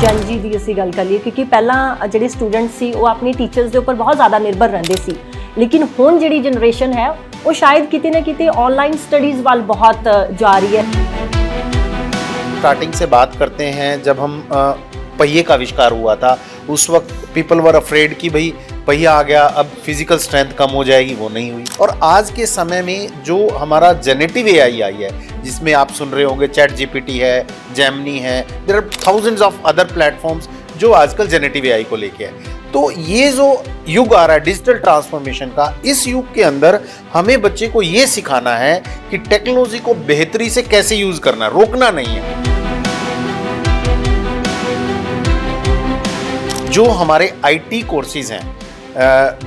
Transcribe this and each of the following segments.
ਜਨ ਜੀ ਦੀ ਅਸੀਂ ਗੱਲ ਕਰ ਲਈਏ ਕਿਉਂਕਿ ਪਹਿਲਾਂ ਜਿਹੜੇ ਸਟੂਡੈਂਟ ਸੀ ਉਹ ਆਪਣੀ ਟੀਚਰਸ ਦੇ ਉੱਪਰ ਬਹੁਤ ਜ਼ਿਆਦਾ ਨਿਰਭਰ ਰਹਿੰਦੇ ਸੀ, ਲੇਕਿਨ ਹੁਣ ਜਿਹੜੀ ਜਨਰੇਸ਼ਨ ਹੈ ਉਹ ਸ਼ਾयद किਤੇ ना किते ऑनलाइन स्टडीज़ वाल बहुत जा रही है। स्टार्टिंग से बात करते हैं, जब हम पहिए का आविष्कार हुआ था उस वक्त पीपल वर अफ्रेड कि भाई पहिया आ गया अब फिजिकल स्ट्रेंथ कम हो जाएगी, वो नहीं हुई। और आज के समय में जो हमारा जेनेटिव एआई आई है, जिसमें आप सुन रहे होंगे चैट जीपीटी है, जेमिनी है, there are thousands of other platforms जो आजकल जेनेटिव एआई को लेके है। तो ये जो युग आ रहा है डिजिटल ट्रांसफॉर्मेशन का, इस युग के अंदर हमें बच्चे को ये सिखाना है कि टेक्नोलॉजी को बेहतरी से कैसे यूज करना, रोकना नहीं है। जो हमारे आईटी कोर्सेज हैं,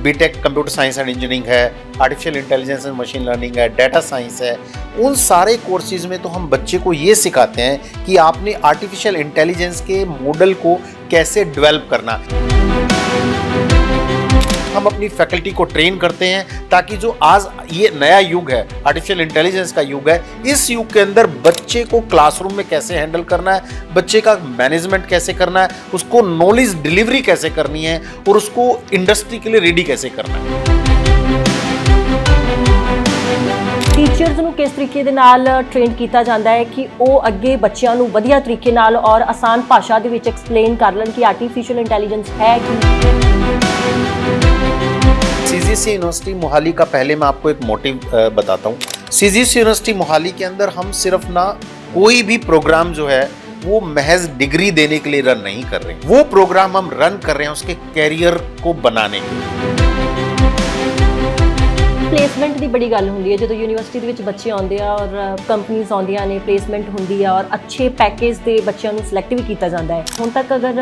BTech computer science and engineering है, artificial intelligence and machine learning है, डाटा साइंस है, उन सारे कोर्सेज में तो हम बच्चे को ये सिखाते हैं कि आपने आर्टिफिशियल इंटेलिजेंस के मॉडल को कैसे डेवलप करना। हम अपनी फैकल्टी को ट्रेन करते हैं ताकि जो आज ये नया युग है, आर्टिफिशियल इंटेलिजेंस का युग है, इस युग के अंदर बच्चे को क्लासरूम में कैसे हैंडल करना है, बच्चे का मैनेजमेंट कैसे करना है, उसको नॉलेज डिलीवरी कैसे करनी है और उसको इंडस्ट्री के लिए रेडी कैसे करना है। टीचर्स ਨੂੰ किस तरीके ਦੇ ਨਾਲ ट्रेन ਕੀਤਾ ਜਾਂਦਾ है कि ਉਹ ਅੱਗੇ ਬੱਚਿਆਂ ਨੂੰ ਵਧੀਆ ਤਰੀਕੇ ਨਾਲ ਔਰ ਆਸਾਨ ਭਾਸ਼ਾ ਦੇ ਵਿੱਚ ਐਕਸਪਲੇਨ ਕਰ ਲੈਣ ਕਿ ਆਰਟੀਫੀਸ਼ੀਅਲ ਇੰਟੈਲੀਜੈਂਸ ਹੈ ਕੀ। सीजीसी यूनिवर्सिटी मोहाली का पहले मैं आपको एक मोटिव बताता हूँ। सीजीसी यूनिवर्सिटी मोहाली के अंदर हम सिर्फ ना कोई भी प्रोग्राम जो है वो महज डिग्री देने के लिए रन नहीं कर रहे, वो प्रोग्राम हम रन कर रहे हैं उसके कैरियर को बनाने के लिए। प्लेसमेंट की बड़ी गल होंदी है जो यूनिवर्सिटी ਦੇ ਵਿੱਚ ਬੱਚੇ ਆਉਂਦੇ ਆ ਔਰ ਕੰਪਨੀਆਂ ਆਉਂਦੀਆਂ ਨੇ, ਪਲੇਸਮੈਂਟ ਹੁੰਦੀ ਆ ਔਰ ਅੱਛੇ ਪੈਕੇਜ ਦੇ ਬੱਚਿਆਂ ਨੂੰ ਸਿਲੈਕਟ ਵੀ ਕੀਤਾ ਜਾਂਦਾ ਹੈ। ਹੁਣ ਤੱਕ ਅਗਰ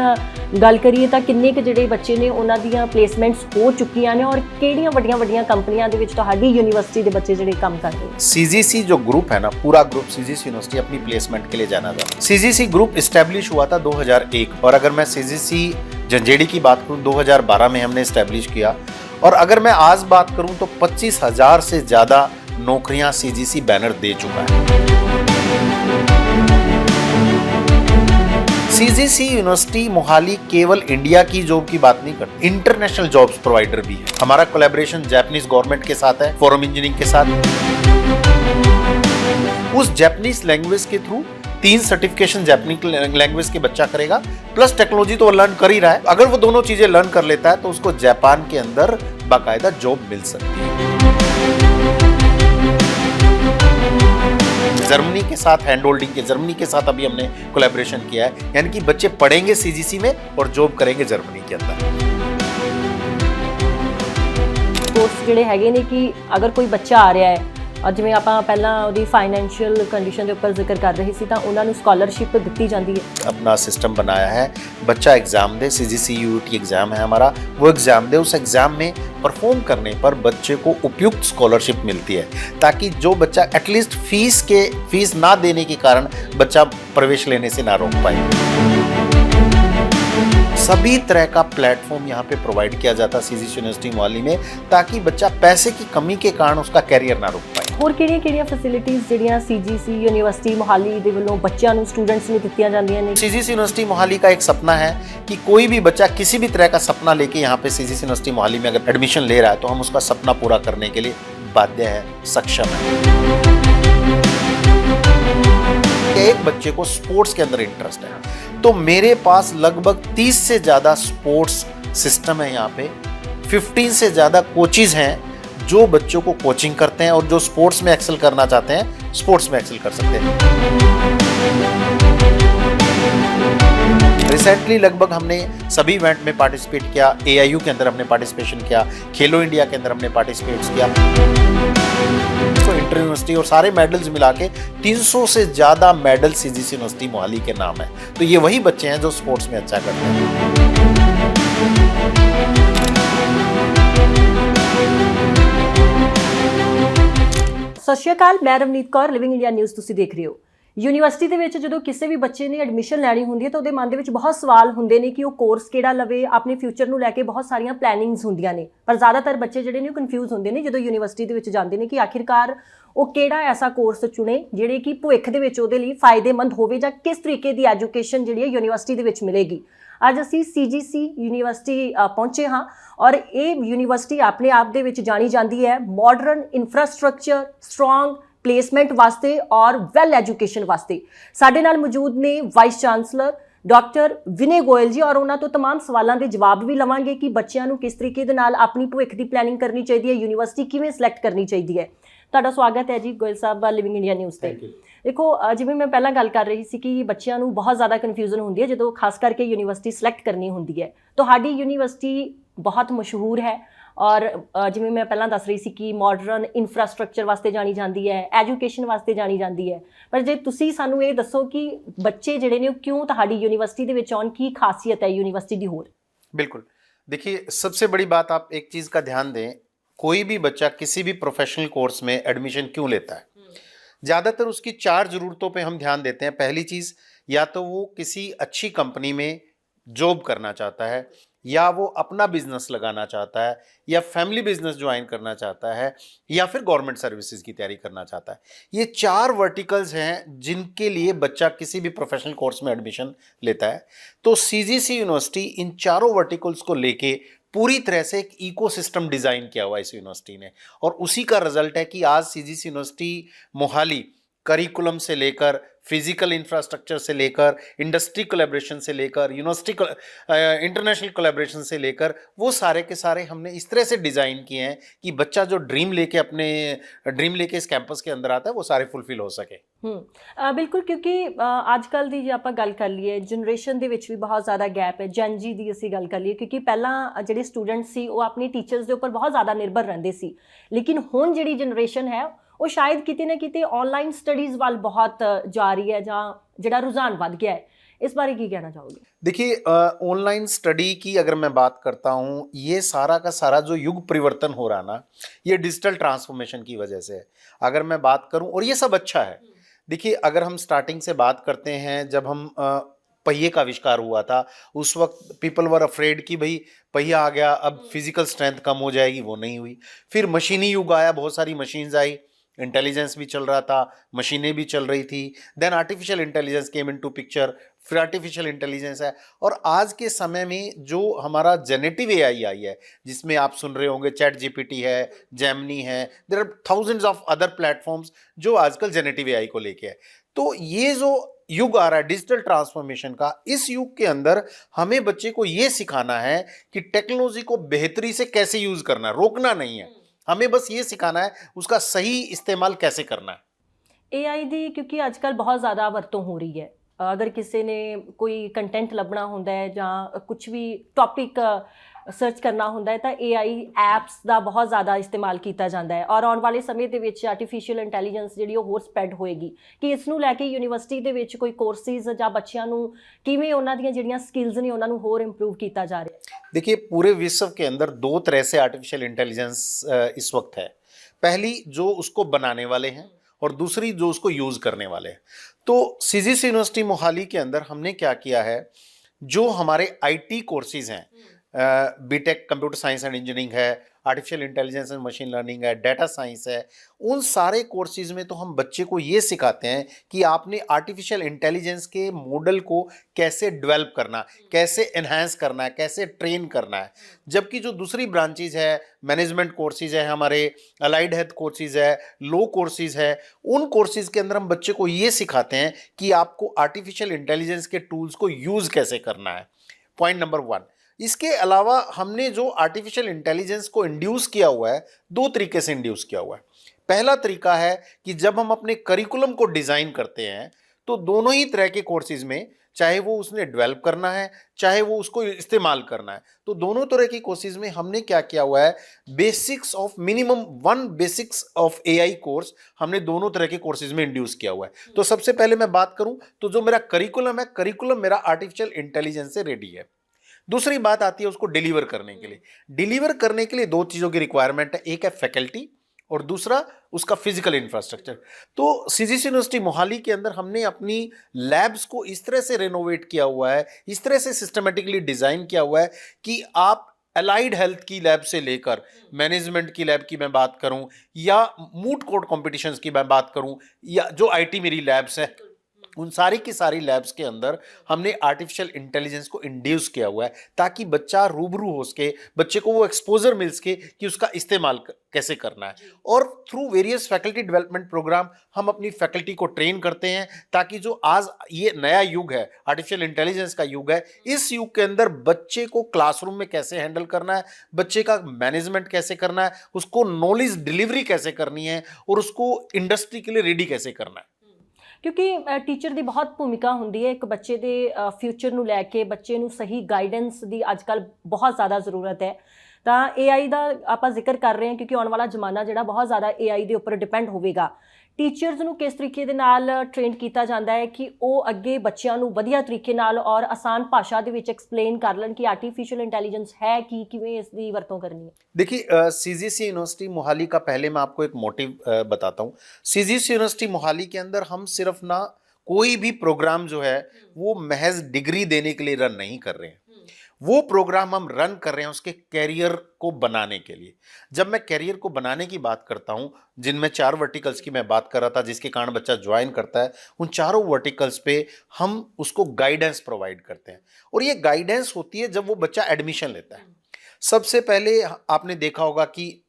ਗੱਲ ਕਰੀਏ ਤਾਂ ਕਿੰਨੇ ਕੁ ਜਿਹੜੇ ਬੱਚੇ ਨੇ ਉਹਨਾਂ ਦੀਆਂ ਪਲੇਸਮੈਂਟਸ ਹੋ ਚੁੱਕੀਆਂ ਨੇ ਔਰ ਕਿਹੜੀਆਂ ਵੱਡੀਆਂ ਕੰਪਨੀਆਂ ਦੇ ਵਿੱਚ ਤੁਹਾਡੀ यूनिवर्सिटी ਦੇ ਬੱਚੇ ਜਿਹੜੇ ਕੰਮ कर रहे हैं। सीजीसी जो ग्रुप है ना, पूरा ग्रुप सीजीसी यूनिवर्सिटी अपनी प्लेसमेंट के लिए जाना था। सीजीसी ग्रुप इस्टेब्लिश हुआ था 2001 और अगर मैं सीजीसी झंझेड़ी की बात करूँ 2012 में हमने इस्टेब्लिश किया और अगर मैं आज बात करूं तो 25,000 से ज़्यादा नौकरियां सीजीसी बैनर दे चुका है। सीजीसी यूनिवर्सिटी मोहाली केवल इंडिया की जॉब की बात नहीं करती, इंटरनेशनल जॉब्स प्रोवाइडर भी है। हमारा कोलैबोरेशन जापानीज गवर्नमेंट के साथ है, फोरम इंजीनियरिंग के साथ। उस जापानीज लैंग्वेज के थ्रू 3 सर्टिफिकेशन जापानीज लैंग्वेज के बच्चा करेगा, प्लस टेक्नोलॉजी तो वो लर्न कर ही रहा है। अगर वो दोनों चीजें लर्न कर लेता है तो उसको जापान के अंदर बाकायदा जॉब मिल सकती है। जर्मनी के साथ हैंड होल्डिंग के, जर्मनी के साथ अभी हमने कोलैबोरेशन किया है, यानी कि बच्चे पढ़ेंगे सीजीसी में और जॉब करेंगे जर्मनी के अंदर। कोर्स ਜਿਹੜੇ ਹੈਗੇ ਨੇ कि अगर कोई बच्चा आ रहा है और जिवें आपां पहलां ਉਹਦੀ फाइनैंशियल कंडीशन ਦੇ ਉੱਪਰ ਜ਼ਿਕਰ ਕਰ ਰਹੇ ਸੀ ਤਾਂ ਉਹਨਾਂ ਨੂੰ स्कॉलरशिप ਦਿੱਤੀ ਜਾਂਦੀ है। अपना सिस्टम बनाया है, बच्चा एग्जाम दे, सीजीसी यूटी एग्जाम है हमारा, वो एग्जाम दे, उस एग्जाम में परफॉर्म करने पर बच्चे को उपयुक्त स्कॉलरशिप मिलती है ताकि जो बच्चा एटलीस्ट फीस ना देने के कारण बच्चा प्रवेश लेने से ना रोक पाए। सभी तरह का प्लेटफॉर्म यहाँ पे प्रोवाइड किया जाता है सीजीसी यूनिवर्सिटी मोहाली में ताकि बच्चा पैसे की कमी के कारण उसका कैरियर ना रोक पाए। ਹੋਰ ਕਿਹੜੀਆਂ ਫੈਸਿਲਿਟੀਜ਼ ਜਿਹੜੀਆਂ सीजीसी यूनिवर्सिटी मोहाली ਦੇ ਵੱਲੋਂ ਬੱਚਿਆਂ ਨੂੰ स्टूडेंट्स ਨੂੰ ਦਿੱਤੀਆਂ ਜਾਂਦੀਆਂ ਨੇ। सीजीसी यूनिवर्सिटी मोहाली का एक सपना है कि कोई भी बच्चा किसी भी तरह का सपना लेके यहाँ पे सीजीसी यूनिवर्सिटी मोहाली में अगर एडमिशन ले रहा है तो हम उसका सपना पूरा करने के लिए बाध्य है, सक्षम है। एक बच्चे को स्पोर्ट्स के अंदर इंटरेस्ट है तो मेरे पास लगभग 30 से ज़्यादा स्पोर्ट्स सिस्टम है, यहाँ पे 15 से ज़्यादा कोचेज हैं जो बच्चों को कोचिंग करते हैं और जो स्पोर्ट्स में एक्सेल करना चाहते हैं स्पोर्ट्स में एक्सेल कर सकते हैं। रिसेंटली लगभग हमने सभी इवेंट में पार्टिसिपेट किया, एआईयू के अंदर हमने पार्टिसिपेशन किया, खेलो इंडिया के अंदर हमने पार्टिसिपेट किया, तो इंटर यूनिवर्सिटी और सारे मेडल्स मिला के 300 से ज़्यादा मेडल सीजीसी यूनिवर्सिटी मोहाली के नाम है। तो ये वही बच्चे हैं जो स्पोर्ट्स में अच्छा करते हैं। सत श्री अकाल, मैं Ravneet Kaur, living India news तुसीं देख रहे हो। ਯੂਨੀਵਰਸਿਟੀ ਦੇ ਵਿੱਚ ਜਦੋਂ ਕਿਸੇ ਵੀ ਬੱਚੇ ਨੇ ਐਡਮਿਸ਼ਨ ਲੈਣੀ ਹੁੰਦੀ ਹੈ ਤਾਂ ਉਹਦੇ ਮਨ ਦੇ ਵਿੱਚ ਬਹੁਤ ਸਵਾਲ ਹੁੰਦੇ ਨੇ ਕਿ ਉਹ ਕੋਰਸ ਕਿਹੜਾ ਲਵੇ। ਆਪਣੇ ਫਿਊਚਰ ਨੂੰ ਲੈ ਕੇ ਬਹੁਤ ਸਾਰੀਆਂ ਪਲੈਨਿੰਗਸ ਹੁੰਦੀਆਂ ਨੇ, ਪਰ ਜ਼ਿਆਦਾਤਰ ਬੱਚੇ ਜਿਹੜੇ ਨੇ ਉਹ ਕਨਫਿਊਜ਼ ਹੁੰਦੇ ਨੇ ਜਦੋਂ ਯੂਨੀਵਰਸਿਟੀ ਦੇ ਵਿੱਚ ਜਾਂਦੇ ਨੇ ਕਿ ਆਖਿਰਕਾਰ ਉਹ ਕਿਹੜਾ ਐਸਾ ਕੋਰਸ ਚੁਣੇ ਜਿਹੜੇ ਕਿ ਭਵਿੱਖ ਦੇ ਵਿੱਚ ਉਹਦੇ ਲਈ ਫਾਇਦੇਮੰਦ ਹੋਵੇ ਜਾਂ ਕਿਸ ਤਰੀਕੇ ਦੀ ਐਜੂਕੇਸ਼ਨ ਜਿਹੜੀ ਹੈ ਯੂਨੀਵਰਸਿਟੀ ਦੇ ਵਿੱਚ ਮਿਲੇਗੀ। ਅੱਜ ਅਸੀਂ CGC ਯੂਨੀਵਰਸਿਟੀ ਪਹੁੰਚੇ ਹਾਂ ਔਰ ਇਹ ਯੂਨੀਵਰਸਿਟੀ ਆਪਣੇ ਆਪ ਦੇ ਵਿੱਚ ਜਾਣੀ ਜਾਂਦੀ ਹੈ ਮਾਡਰਨ ਇਨਫਰਾਸਟ੍ਰਕਚਰ, ਸਟਰੋਂਗ ਪਲੇਸਮੈਂਟ ਵਾਸਤੇ ਔਰ ਵੈਲ ਐਜੂਕੇਸ਼ਨ ਵਾਸਤੇ। ਸਾਡੇ ਨਾਲ ਮੌਜੂਦ ਨੇ vice chancellor doctor Vinay Goyal ji ਔਰ ਉਹਨਾਂ ਤੋਂ तमाम ਸਵਾਲਾਂ ਦੇ ਜਵਾਬ ਵੀ ਲਵਾਂਗੇ ਕਿ ਬੱਚਿਆਂ ਨੂੰ ਕਿਸ ਤਰੀਕੇ ਦੇ ਨਾਲ ਆਪਣੀ ਭਵਿੱਖ ਦੀ ਪਲੈਨਿੰਗ ਕਰਨੀ ਚਾਹੀਦੀ ਹੈ, ਯੂਨੀਵਰਸਿਟੀ ਕਿਵੇਂ ਸਿਲੈਕਟ ਕਰਨੀ ਚਾਹੀਦੀ ਹੈ। ਤੁਹਾਡਾ ਸਵਾਗਤ ਹੈ ਜੀ ਗੋਇਲ ਸਾਹਿਬ ਲਿਵਿੰਗ ਇੰਡੀਆ ਨਿਊਜ਼ ਤੇ। ਦੇਖੋ ਜਿਵੇਂ ਮੈਂ ਪਹਿਲਾਂ ਗੱਲ ਕਰ ਰਹੀ ਸੀ ਕਿ ਬੱਚਿਆਂ ਨੂੰ ਬਹੁਤ ਜ਼ਿਆਦਾ ਕਨਫਿਊਜ਼ਨ ਹੁੰਦੀ ਹੈ ਜਦੋਂ ਖਾਸ ਕਰਕੇ ਯੂਨੀਵਰਸਿਟੀ ਸਿਲੈਕਟ ਕਰਨੀ ਹੁੰਦੀ ਹੈ। ਤੁਹਾਡੀ ਯੂਨੀਵਰਸਿਟੀ ਬਹੁਤ ਮਸ਼ਹੂਰ ਹੈ ਔਰ ਜਿਵੇਂ ਮੈਂ ਪਹਿਲਾਂ ਦੱਸ ਰਹੀ ਸੀ ਕਿ ਮਾਡਰਨ ਇਨਫਰਾਸਟ੍ਰਕਚਰ ਵਾਸਤੇ ਜਾਣੀ ਜਾਂਦੀ ਹੈ, ਐਜੂਕੇਸ਼ਨ ਵਾਸਤੇ ਜਾਣੀ ਜਾਂਦੀ ਹੈ, ਪਰ ਜੇ ਤੁਸੀਂ ਸਾਨੂੰ ਇਹ ਦੱਸੋ ਕਿ ਬੱਚੇ ਜਿਹੜੇ ਨੇ ਉਹ ਕਿਉਂ ਤੁਹਾਡੀ यूनिवर्सिटी ਦੇ ਵਿੱਚ ਆਉਣ, ਕੀ खासियत है यूनिवर्सिटी ਦੀ ਹੋਰ। बिल्कुल, देखिए सबसे बड़ी बात आप एक चीज़ का ध्यान दें, कोई भी बच्चा किसी भी प्रोफेशनल कोर्स में एडमिशन क्यों लेता है, ज़्यादातर उसकी 4 ज़रूरतों पे हम ध्यान देते हैं। पहली चीज़, या तो वो किसी अच्छी कंपनी में जॉब करना चाहता है, या वो अपना बिजनेस लगाना चाहता है, या फैमिली बिजनेस ज्वाइन करना चाहता है, या फिर गवर्नमेंट सर्विसेज की तैयारी करना चाहता है। ये 4 वर्टिकल्स हैं जिनके लिए बच्चा किसी भी प्रोफेशनल कोर्स में एडमिशन लेता है। तो CGC यूनिवर्सिटी इन चारों वर्टिकल्स को लेके पूरी तरह से एक इकोसिस्टम डिज़ाइन किया हुआ है इस यूनिवर्सिटी ने, और उसी का रिजल्ट है कि आज CGC यूनिवर्सिटी मोहाली करिकुलम से लेकर, फिजिकल इंफ्रास्ट्रक्चर से लेकर, इंडस्ट्री कोलैबोरेशन से लेकर, यूनिवर्सिटी इंटरनेशनल कोलैबोरेशन से लेकर, वो सारे के सारे हमने इस तरह से डिज़ाइन किए हैं कि बच्चा जो ड्रीम लेके इस कैंपस के अंदर आता है वो सारे फुलफिल हो सके। ਬਿਲਕੁਲ, ਕਿਉਂਕਿ ਅੱਜ ਕੱਲ੍ਹ ਦੀ ਜੇ ਆਪਾਂ ਗੱਲ ਕਰ ਲਈਏ ਜਨਰੇਸ਼ਨ ਦੇ ਵਿੱਚ ਵੀ ਬਹੁਤ ਜ਼ਿਆਦਾ ਗੈਪ ਹੈ। ਜਨ ਜੀ ਦੀ ਅਸੀਂ ਗੱਲ ਕਰ ਲਈਏ ਕਿਉਂਕਿ ਪਹਿਲਾਂ ਜਿਹੜੇ ਸਟੂਡੈਂਟ ਸੀ ਉਹ ਆਪਣੀ ਟੀਚਰਸ ਦੇ ਉੱਪਰ ਬਹੁਤ ਜ਼ਿਆਦਾ ਨਿਰਭਰ ਰਹਿੰਦੇ ਸੀ, ਲੇਕਿਨ ਹੁਣ ਜਿਹੜੀ ਜਨਰੇਸ਼ਨ ਹੈ ਉਹ ਸ਼ਾਇਦ ਕਿਤੇ ਨਾ ਕਿਤੇ ऑनलाइन स्टडीज़ ਵੱਲ बहुत ਜਾ ਰਹੀ ਹੈ ਜਾਂ ਜਿਹੜਾ रुझान बढ़ गया है। इस बारे की कहना चाहोगे? देखिए, ऑनलाइन स्टडी की अगर मैं बात करता हूँ, ये सारा का सारा जो युग परिवर्तन हो रहा ना, ये डिजिटल ट्रांसफॉर्मेशन की वजह से है। अगर मैं बात करूँ, और ये सब अच्छा है। देखिए, अगर हम स्टार्टिंग से बात करते हैं, जब हम पहिए का आविष्कार हुआ था उस वक्त पीपल वर अफ्रेड कि भाई पहिया आ गया, अब फिजिकल स्ट्रेंथ कम हो जाएगी, वो नहीं हुई। फिर मशीनी युग आया, बहुत सारी मशीन्स आई, इंटेलिजेंस भी चल रहा था, मशीनें भी चल रही थी। Then artificial intelligence came into picture, फिर आर्टिफिशियल इंटेलिजेंस है, और आज के समय में जो हमारा जेनेटिव AI आई है, जिसमें आप सुन रहे होंगे ChatGPT है, जेमिनी है, there are thousands of other platforms जो आजकल जेनेटिव AI को लेके है। तो ये जो युग आ रहा है डिजिटल ट्रांसफॉर्मेशन का, इस युग के अंदर हमें बच्चे को ये सिखाना है कि टेक्नोलॉजी को बेहतरी से कैसे यूज़ करना है, रोकना नहीं है, हमें बस ये सिखाना है उसका सही इस्तेमाल कैसे करना है। AI ਦੀ ਕਿਉਂਕਿ ਅੱਜ ਕੱਲ੍ਹ ਬਹੁਤ ਜ਼ਿਆਦਾ ਵਰਤੋਂ ਹੋ ਰਹੀ ਹੈ। ਅਗਰ ਕਿਸੇ ਨੇ ਕੋਈ ਕੰਟੈਂਟ ਲੱਭਣਾ ਹੁੰਦਾ ਹੈ ਜਾਂ ਕੁਝ ਵੀ ਟੌਪਿਕ ਸਰਚ ਕਰਨਾ ਹੁੰਦਾ ਹੈ ਤਾਂ AI ਐਪਸ ਦਾ ਬਹੁਤ ਜ਼ਿਆਦਾ ਇਸਤੇਮਾਲ ਕੀਤਾ ਜਾਂਦਾ ਹੈ, ਔਰ ਆਉਣ ਵਾਲੇ ਸਮੇਂ ਦੇ ਵਿੱਚ ਆਰਟੀਫਿਸ਼ੀਅਲ ਇੰਟੈਲੀਜੈਂਸ ਜਿਹੜੀ ਉਹ ਹੋਰ ਸਪਰੈਡ ਹੋਏਗੀ ਕਿ ਇਸ ਨੂੰ ਲੈ ਕੇ ਯੂਨੀਵਰਸਿਟੀ ਦੇ ਵਿੱਚ ਕੋਈ ਕੋਰਸਿਸ ਜਾਂ ਬੱਚਿਆਂ ਨੂੰ ਕਿਵੇਂ ਉਹਨਾਂ ਦੀਆਂ ਜਿਹੜੀਆਂ ਸਕਿੱਲਸ ਨੇ ਉਹਨਾਂ ਨੂੰ ਹੋਰ ਇੰਪਰੂਵ ਕੀਤਾ ਜਾ ਰਿਹਾ ਹੈ। देखिए, पूरे विश्व के अंदर 2 तरह से आर्टिफिशियल इंटेलिजेंस इस वक्त है। पहली जो उसको बनाने वाले हैं, और दूसरी जो उसको यूज़ करने वाले हैं। तो CGC यूनिवर्सिटी मोहाली के अंदर हमने क्या किया है, जो हमारे IT कोर्सेज हैं, BTech computer science and engineering है, artificial intelligence and machine learning है, डाटा साइंस है, उन सारे कोर्सेज में तो हम बच्चे को ये सिखाते हैं कि आपने आर्टिफिशियल इंटेलिजेंस के मॉडल को कैसे डेवलप करना, कैसे एनहांस करना है, कैसे ट्रेन करना है। जबकि जो दूसरी ब्रांचेज है, मैनेजमेंट कोर्सेज है, हमारे अलाइड हेल्थ कोर्सेज है, लो कोर्सेज है, उन कोर्सेज के अंदर हम बच्चे को ये सिखाते हैं कि आपको आर्टिफिशियल इंटेलिजेंस के टूल्स को यूज़ कैसे करना है। Point number 1। इसके अलावा हमने जो आर्टिफिशियल इंटेलिजेंस को इंड्यूस किया हुआ है, 2 तरीके से इंड्यूस किया हुआ है। पहला तरीका है कि जब हम अपने करिकुलम को डिज़ाइन करते हैं तो दोनों ही तरह के कोर्सेज में, चाहे वो उसने डेवलप करना है, चाहे वो उसको इस्तेमाल करना है, तो दोनों तरह की कोर्सेज में हमने क्या किया हुआ है, basics of minimum 1 basics of AI course हमने दोनों तरह के कोर्सेज में इंड्यूस किया हुआ है। तो सबसे पहले मैं बात करूं तो जो मेरा करिकुलम है, करिकुलम मेरा आर्टिफिशियल इंटेलिजेंस से रेडी है। दूसरी बात आती है उसको डिलीवर करने के लिए। डिलीवर करने के लिए 2 चीज़ों की रिक्वायरमेंट है, एक है फैकल्टी और दूसरा उसका फिजिकल इंफ्रास्ट्रक्चर। तो सीजीसी यूनिवर्सिटी मोहाली के अंदर हमने अपनी लैब्स को इस तरह से रेनोवेट किया हुआ है, इस तरह से सिस्टमेटिकली डिजाइन किया हुआ है कि आप अलाइड हेल्थ की लैब से लेकर मैनेजमेंट की लैब की मैं बात करूं, या मूट कोर्ट कॉम्पिटिशन्स की मैं बात करूं, या जो आईटी मेरी लैब्स है, उन सारी की सारी लैब्स के अंदर हमने आर्टिफिशियल इंटेलिजेंस को इंड्यूस किया हुआ है, ताकि बच्चा रूबरू हो सके, बच्चे को वो एक्सपोजर मिल सके कि उसका इस्तेमाल कैसे करना है। और through various faculty development programme हम अपनी फैकल्टी को ट्रेन करते हैं, ताकि जो आज ये नया युग है, आर्टिफिशियल इंटेलिजेंस का युग है, इस युग के अंदर बच्चे को क्लासरूम में कैसे हैंडल करना है, बच्चे का मैनेजमेंट कैसे करना है, उसको नॉलेज डिलीवरी कैसे करनी है, और उसको इंडस्ट्री के लिए रेडी कैसे करना है। ਕਿਉਂਕਿ ਟੀਚਰ ਦੀ ਬਹੁਤ ਭੂਮਿਕਾ ਹੁੰਦੀ ਹੈ ਇੱਕ ਬੱਚੇ ਦੇ ਫਿਊਚਰ ਨੂੰ ਲੈ ਕੇ, ਬੱਚੇ ਨੂੰ ਸਹੀ ਗਾਈਡੈਂਸ ਦੀ ਅੱਜ ਕੱਲ੍ਹ ਬਹੁਤ ਜ਼ਿਆਦਾ ਜ਼ਰੂਰਤ ਹੈ। ਤਾਂ AI ਦਾ ਆਪਾਂ ਜ਼ਿਕਰ ਕਰ ਰਹੇ ਹਾਂ ਕਿਉਂਕਿ ਆਉਣ ਵਾਲਾ ਜ਼ਮਾਨਾ ਜਿਹੜਾ ਬਹੁਤ ਜ਼ਿਆਦਾ AI ਦੇ ਉੱਪਰ ਡਿਪੈਂਡ ਹੋਵੇਗਾ। ਟੀਚਰਸ ਨੂੰ ਕਿਸ ਤਰੀਕੇ ਦੇ ਨਾਲ ਟ੍ਰੇਨ ਕੀਤਾ ਜਾਂਦਾ ਹੈ ਕਿ ਉਹ ਅੱਗੇ ਬੱਚਿਆਂ ਨੂੰ ਵਧੀਆ ਤਰੀਕੇ ਨਾਲ ਔਰ ਆਸਾਨ ਭਾਸ਼ਾ ਦੇ ਵਿੱਚ ਐਕਸਪਲੇਨ ਕਰ ਲੈਣ ਕਿ ਆर्टिफिशियल इंटेलिजेंस है कि किवें इस दी वरतों करनी है। देखिए, सीजीसी यूनिवर्सिटी मोहाली का पहले मैं आपको एक मोटिव बताता हूँ। सीजीसी यूनिवर्सिटी मोहाली के अंदर हम सिर्फ ना कोई भी प्रोग्राम जो है वो महज डिग्री देने के लिए रन नहीं कर रहे हैं, वो प्रोग्राम हम रन कर रहे हैं उसके कैरियर को बनाने के लिए। जब मैं कैरियर को बनाने की बात करता हूँ, जिनमें 4 वर्टिकल्स की मैं बात कर रहा था जिसके कारण बच्चा ज्वाइन करता है, उन चारों वर्टिकल्स पे हम उसको गाइडेंस प्रोवाइड करते हैं। और ये गाइडेंस होती है जब वो बच्चा एडमिशन लेता है। सबसे पहले आपने देखा होगा कि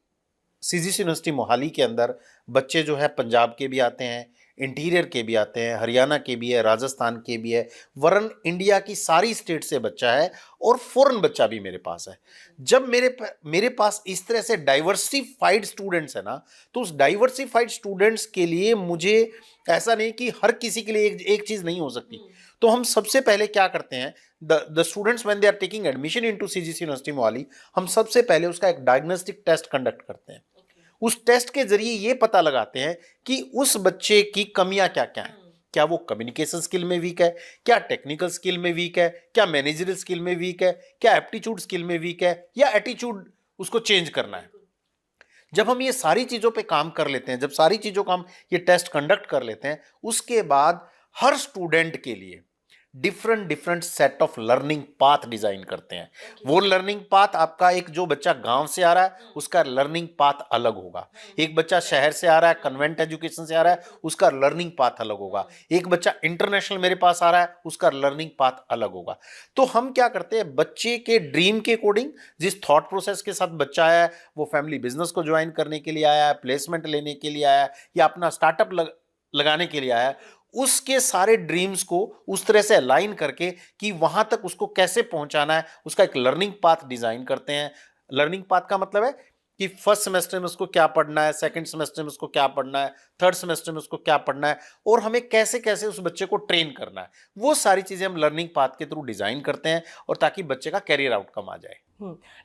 सीजीसी यूनिवर्सिटी मोहाली के अंदर बच्चे जो है पंजाब के भी आते हैं, इंटीरियर के भी आते हैं, हरियाणा के भी है, राजस्थान के भी है, वरन इंडिया की सारी स्टेट से बच्चा है, और फॉरेन बच्चा भी मेरे पास है। जब मेरे पास इस तरह से डाइवर्सिफाइड स्टूडेंट्स है ना, तो उस डाइवर्सिफाइड स्टूडेंट्स के लिए मुझे ऐसा नहीं कि हर किसी के लिए एक चीज़ नहीं हो सकती। तो हम सबसे पहले क्या करते हैं, the students when they are taking admission into CGC university Mohali, हम सबसे पहले उसका एक डायग्नोस्टिक टेस्ट कंडक्ट करते हैं। उस टेस्ट के जरिए ये पता लगाते हैं कि उस बच्चे की कमियां क्या क्या हैं। क्या वो कम्युनिकेशन स्किल में वीक है, क्या टेक्निकल स्किल में वीक है, क्या मैनेजरियल स्किल में वीक है, क्या एप्टीट्यूड स्किल में वीक है, या एटीट्यूड उसको चेंज करना है। जब हम ये सारी चीज़ों पे काम कर लेते हैं, जब सारी चीज़ों का हम ये टेस्ट कंडक्ट कर लेते हैं, उसके बाद हर स्टूडेंट के लिए different set of learning path design करते हैं। वो लर्निंग पाथ आपका, एक जो बच्चा गांव से आ रहा है उसका लर्निंग पाथ अलग होगा, एक बच्चा शहर से आ रहा है, कन्वेंट एजुकेशन से आ रहा है, उसका लर्निंग पाथ अलग होगा, एक बच्चा इंटरनेशनल मेरे पास आ रहा है, उसका लर्निंग पाथ अलग होगा। तो हम क्या करते हैं, बच्चे के ड्रीम के अकॉर्डिंग, जिस थॉट प्रोसेस के साथ बच्चा आया है, वो फैमिली बिजनेस को ज्वाइन करने के लिए आया है, प्लेसमेंट लेने के लिए आया है, या अपना स्टार्टअप लगाने के लिए आया है, उसके सारे ड्रीम्स को उस तरह से अलाइन करके कि वहां तक उसको कैसे पहुंचाना है, उसका एक लर्निंग पाथ डिजाइन करते हैं। लर्निंग पाथ का मतलब है कि फर्स्ट सेमेस्टर में उसको क्या पढ़ना है, सेकंड सेमेस्टर में उसको क्या पढ़ना है, थर्ड सेमेस्टर में उसको क्या पढ़ना है, और हमें कैसे कैसे उस बच्चे को ट्रेन करना है। वो सारी चीज़ें हम लर्निंग पाथ के थ्रू डिज़ाइन करते हैं, और ताकि बच्चे का कैरियर आउटकम आ जाए।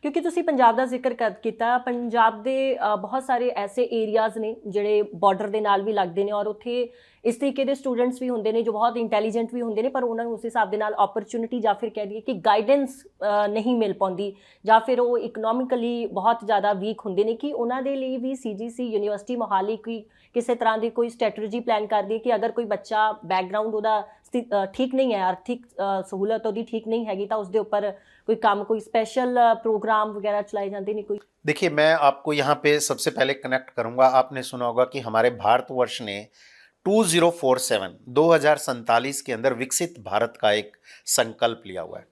ਕਿਉਂਕਿ ਤੁਸੀਂ ਪੰਜਾਬ ਦਾ ਜ਼ਿਕਰ ਕੀਤਾ, ਪੰਜਾਬ ਦੇ ਬਹੁਤ ਸਾਰੇ ਐਸੇ ਏਰੀਆਜ਼ ਨੇ ਜਿਹੜੇ ਬਾਰਡਰ ਦੇ ਨਾਲ ਵੀ ਲੱਗਦੇ ਨੇ, ਔਰ ਉੱਥੇ ਇਸ ਤਰੀਕੇ ਦੇ ਸਟੂਡੈਂਟਸ ਵੀ ਹੁੰਦੇ ਨੇ ਜੋ ਬਹੁਤ ਇੰਟੈਲੀਜੈਂਟ ਵੀ ਹੁੰਦੇ ਨੇ, ਪਰ ਉਹਨਾਂ ਨੂੰ ਉਸ ਹਿਸਾਬ ਦੇ ਨਾਲ ਓਪਰਚੁਨਿਟੀ ਜਾਂ ਫਿਰ ਕਹਿ ਦਈਏ ਕਿ ਗਾਈਡੈਂਸ ਨਹੀਂ ਮਿਲ ਪਾਉਂਦੀ, ਜਾਂ ਫਿਰ ਉਹ ਇਕਨੋਮਿਕਲੀ ਬਹੁਤ ਜ਼ਿਆਦਾ ਵੀਕ ਹੁੰਦੇ ਨੇ, ਕਿ ਉਹਨਾਂ ਦੇ ਲਈ ਵੀ ਸੀਜੀਸੀ ਯੂਨੀਵਰਸਿਟੀ ਮੋਹਾਲੀ ਕੋਈ ਕਿਸੇ ਤਰ੍ਹਾਂ ਦੀ ਕੋਈ ਸਟ੍ਰੈਟਜੀ ਪਲਾਨ ਕਰਦੀ ਹੈ ਕਿ ਅਗਰ ਕੋਈ ਬੱਚਾ ਬੈਕਗਰਾਊਂਡ ਉਹਦਾ ਠੀਕ ਨਹੀਂ ਹੈ, ਆਰਥਿਕ सहूलत ਉਹਦੀ ठीक नहीं हैगी, तो उसके ऊपर कोई काम, कोई स्पेशल प्रोग्राम वगैरह चलाए जाते नहीं कोई? देखिए, मैं आपको यहाँ पे सबसे पहले कनेक्ट करूँगा। आपने सुना होगा कि हमारे भारतवर्ष ने 2047 के अंदर विकसित भारत का एक संकल्प लिया हुआ है।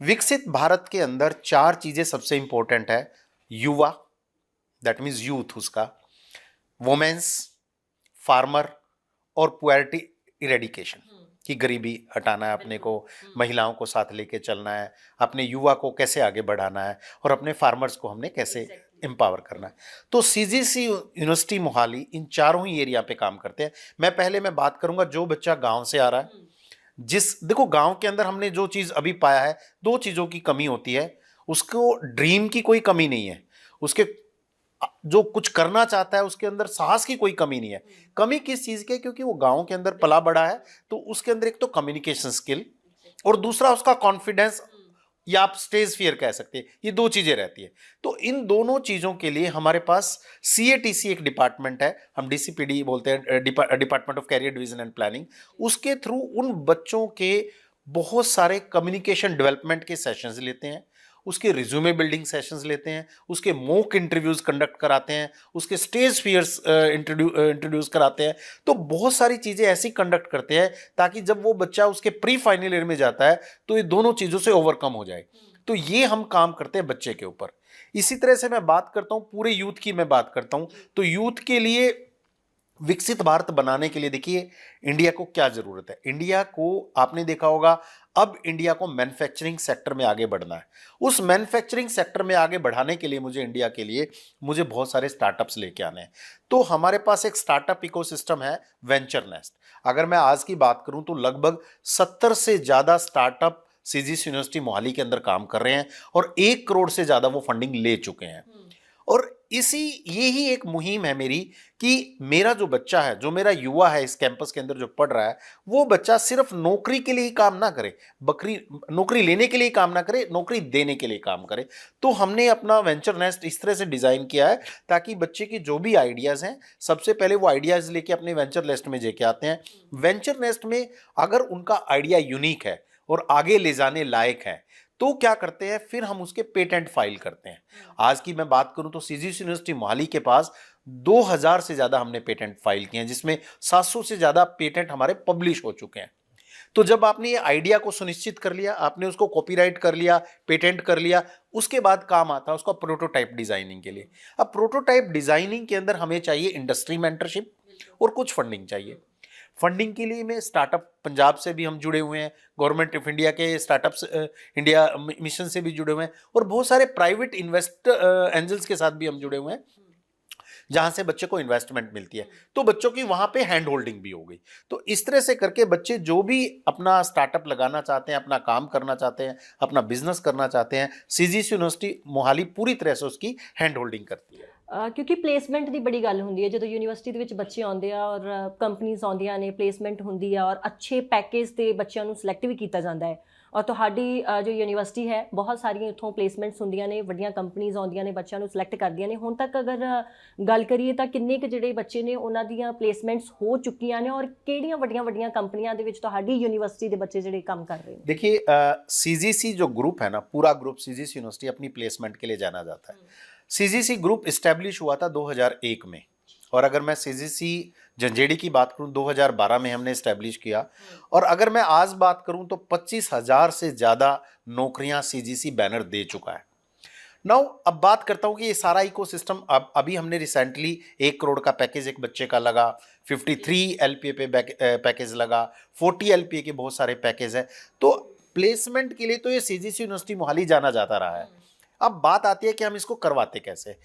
विकसित भारत के अंदर 4 चीज़ें सबसे इंपॉर्टेंट है। युवा, दैट मीन्स यूथ, उसका वोमेंस, फार्मर, और पुअर्टी इरेडिकेशन, कि गरीबी हटाना है अपने को, महिलाओं को साथ लेके चलना है, अपने युवा को कैसे आगे बढ़ाना है, और अपने फार्मर्स को हमने कैसे एम्पावर करना है। तो सीजीसी यूनिवर्सिटी मोहाली इन चारों ही एरिया पे काम करते हैं। मैं बात करूंगा जो बच्चा गांव से आ रहा है, देखो गांव के अंदर हमने जो चीज़ अभी पाया है, 2 चीज़ों की कमी होती है। उसको ड्रीम की कोई कमी नहीं है, उसके जो कुछ करना चाहता है उसके अंदर साहस की कोई कमी नहीं है। कमी किस चीज़ की है? क्योंकि वो गांव के अंदर पला बड़ा है, तो उसके अंदर एक तो कम्युनिकेशन स्किल, और दूसरा उसका कॉन्फिडेंस, या आप स्टेज फियर कह सकते हैं, ये दो चीजें रहती है। तो इन दोनों चीजों के लिए हमारे पास CATC एक डिपार्टमेंट है, हम DCPD बोलते हैं, department of career division and planning. उसके थ्रू उन बच्चों के बहुत सारे कम्युनिकेशन डेवलपमेंट के सेशंस लेते हैं, उसके रिज्यूमे बिल्डिंग सेशंस लेते हैं, उसके मॉक इंटरव्यूज कंडक्ट कराते हैं, उसके स्टेज फियर्स इंट्रोड्यूस कराते हैं। तो बहुत सारी चीज़ें ऐसी कंडक्ट करते हैं ताकि जब वो बच्चा उसके प्री फाइनल ईयर में जाता है तो ये दोनों चीज़ों से ओवरकम हो जाए। तो ये हम काम करते हैं बच्चे के ऊपर। इसी तरह से मैं बात करता हूँ पूरे यूथ की, मैं बात करता हूँ तो यूथ के लिए विकसित भारत बनाने के लिए देखिए इंडिया को क्या जरूरत है। इंडिया को आपने देखा होगा, अब इंडिया को मैन्युफैक्चरिंग सेक्टर में आगे बढ़ना है। उस मैन्युफैक्चरिंग सेक्टर में आगे बढ़ाने के लिए मुझे इंडिया के लिए मुझे बहुत सारे स्टार्टअप्स लेके आने हैं। तो हमारे पास एक स्टार्टअप इकोसिस्टम है वेंचर नेस्ट। अगर मैं आज की बात करूं तो लगभग 70 से ज्यादा स्टार्टअप CGS यूनिवर्सिटी मोहाली के अंदर काम कर रहे हैं और 1 करोड़ से ज्यादा वो फंडिंग ले चुके हैं। और यही एक मुहिम है मेरी कि मेरा जो बच्चा है, जो मेरा युवा है इस कैंपस के अंदर जो पढ़ रहा है, वो बच्चा सिर्फ नौकरी के लिए ही काम ना करे, नौकरी लेने के लिए काम ना करे, नौकरी देने के लिए काम करे। तो हमने अपना वेंचर नेस्ट इस तरह से डिजाइन किया है ताकि बच्चे की जो भी आइडियाज हैं, सबसे पहले वो आइडियाज लेके अपने वेंचर नेस्ट में लेके आते हैं। वेंचर नेस्ट में अगर उनका आइडिया यूनिक है और आगे ले जाने लायक है तो क्या करते हैं, फिर हम उसके पेटेंट फाइल करते हैं। आज की मैं बात करूं तो CGS यूनिवर्सिटी मोहाली के पास 2000 से ज्यादा हमने पेटेंट फाइल किए हैं, जिसमें 700 से ज्यादा पेटेंट हमारे पब्लिश हो चुके हैं। तो जब आपने ये आइडिया को सुनिश्चित कर लिया, आपने उसको कॉपीराइट कर लिया, पेटेंट कर लिया, उसके बाद काम आता है उसका प्रोटोटाइप डिजाइनिंग के लिए। अब प्रोटोटाइप डिजाइनिंग के अंदर हमें चाहिए इंडस्ट्री मेंटरशिप और कुछ फंडिंग चाहिए। फंडिंग के लिए में स्टार्टअप पंजाब से भी हम जुड़े हुए हैं, गवर्नमेंट ऑफ इंडिया के स्टार्टअप्स इंडिया मिशन से भी जुड़े हुए हैं और बहुत सारे प्राइवेट एंजल्स के साथ भी हम जुड़े हुए हैं जहां से बच्चे को इन्वेस्टमेंट मिलती है। तो बच्चों की वहां पे हैंड होल्डिंग भी हो गई। तो इस तरह से करके बच्चे जो भी अपना स्टार्टअप लगाना चाहते हैं, अपना काम करना चाहते हैं, अपना बिजनेस करना चाहते हैं, CGS यूनिवर्सिटी मोहाली पूरी तरह से उसकी हैंड होल्डिंग करती है। ਕਿਉਂਕਿ ਪਲੇਸਮੈਂਟ ਦੀ ਬੜੀ ਗੱਲ ਹੁੰਦੀ ਹੈ ਜਦੋਂ ਯੂਨੀਵਰਸਿਟੀ ਦੇ ਵਿੱਚ ਬੱਚੇ ਆਉਂਦੇ ਆ ਔਰ ਕੰਪਨੀਆਂ ਆਉਂਦੀਆਂ ਨੇ, ਪਲੇਸਮੈਂਟ ਹੁੰਦੀ ਆ ਔਰ ਅੱਛੇ ਪੈਕੇਜ ਤੇ ਬੱਚਿਆਂ ਨੂੰ ਸਿਲੈਕਟ ਵੀ ਕੀਤਾ ਜਾਂਦਾ ਹੈ। ਔਰ ਤੁਹਾਡੀ ਜੋ ਯੂਨੀਵਰਸਿਟੀ ਹੈ ਬਹੁਤ ਸਾਰੀਆਂ ਇੱਥੋਂ ਪਲੇਸਮੈਂਟਸ ਹੁੰਦੀਆਂ ਨੇ, ਵੱਡੀਆਂ ਕੰਪਨੀਆਂ ਆਉਂਦੀਆਂ ਨੇ, ਬੱਚਿਆਂ ਨੂੰ ਸਿਲੈਕਟ ਕਰਦੀਆਂ ਨੇ। ਹੁਣ ਤੱਕ ਅਗਰ ਗੱਲ ਕਰੀਏ ਤਾਂ ਕਿੰਨੇ ਕੁ ਜਿਹੜੇ ਬੱਚੇ ਨੇ ਉਹਨਾਂ ਦੀਆਂ ਪਲੇਸਮੈਂਟਸ ਹੋ ਚੁੱਕੀਆਂ ਨੇ ਔਰ ਕਿਹੜੀਆਂ ਵੱਡੀਆਂ ਵੱਡੀਆਂ ਕੰਪਨੀਆਂ ਦੇ ਵਿੱਚ ਤੁਹਾਡੀ ਯੂਨੀਵਰਸਿਟੀ ਦੇ ਬੱਚੇ ਜਿਹੜੇ ਕੰਮ ਕਰ ਰਹੇ ਨੇ? देखिए CGC जो ग्रुप है ना, पूरा ग्रुप CGS यूनिवर्सिटी अपनी प्लेसमेंट के लिए जाना जाता है। CGC ग्रुप इस्टेब्लिश हुआ था 2001 में और अगर मैं CGC झंझेड़ी की बात करूं 2012 में हमने इस्टेब्लिश किया। और अगर मैं आज बात करूं तो 25,000 से ज़्यादा नौकरियां CGC बैनर दे चुका है। नाउ अब बात करता हूं कि ये सारा इकोसिस्टम अभी हमने रिसेंटली 1 करोड़ का पैकेज एक बच्चे का लगा, 53 LPA पे पैकेज लगा, 40 LPA के बहुत सारे पैकेज है। तो प्लेसमेंट के लिए तो ये CGS यूनिवर्सिटी मोहाली जाना जाता रहा है। अब बात आती है कि हम इसको करवाते कैसे।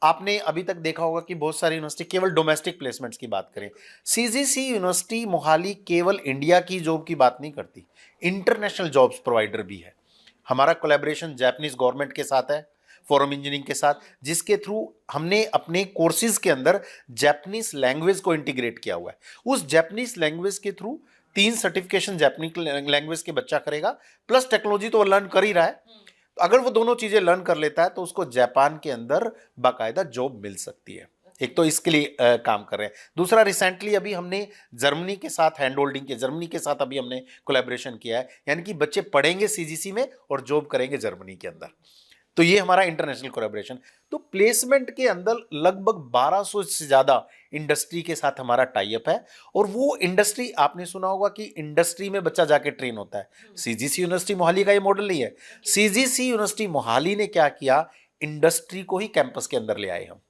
आपने अभी तक देखा होगा कि बहुत सारी यूनिवर्सिटी केवल डोमेस्टिक प्लेसमेंट्स की बात करें, CGS यूनिवर्सिटी मोहाली केवल इंडिया की जॉब की बात नहीं करती, इंटरनेशनल जॉब्स प्रोवाइडर भी है। हमारा कोलैबोरेशन जापानीज गवर्नमेंट के साथ है, फोरम इंजीनियरिंग के साथ, जिसके थ्रू हमने अपने कोर्सेज के अंदर जापानीज लैंग्वेज को इंटीग्रेट किया हुआ है। उस जापानीज लैंग्वेज के थ्रू 3 सर्टिफिकेशन जापानीज लैंग्वेज के बच्चा करेगा, प्लस टेक्नोलॉजी तो वो लर्न कर ही रहा है। अगर वो दोनों चीजें लर्न कर लेता है तो उसको जापान के अंदर बाकायदा जॉब मिल सकती है। एक तो इसके लिए काम कर रहे हैं। दूसरा, रिसेंटली अभी हमने जर्मनी के साथ हैंड होल्डिंग के, जर्मनी के साथ अभी हमने कोलैबोरेशन किया है, यानी कि बच्चे पढ़ेंगे CGC में और जॉब करेंगे जर्मनी के अंदर। तो ये हमारा इंटरनेशनल कोलैबोरेशन। तो प्लेसमेंट के अंदर लगभग 1200 से ज़्यादा इंडस्ट्री के साथ हमारा टाई अप है। और वो इंडस्ट्री, आपने सुना होगा कि इंडस्ट्री में बच्चा जाके ट्रेन होता है। CGS यूनिवर्सिटी मोहाली का ये मॉडल नहीं है। CGS यूनिवर्सिटी मोहाली ने क्या किया, इंडस्ट्री को ही कैंपस के अंदर ले आए हम।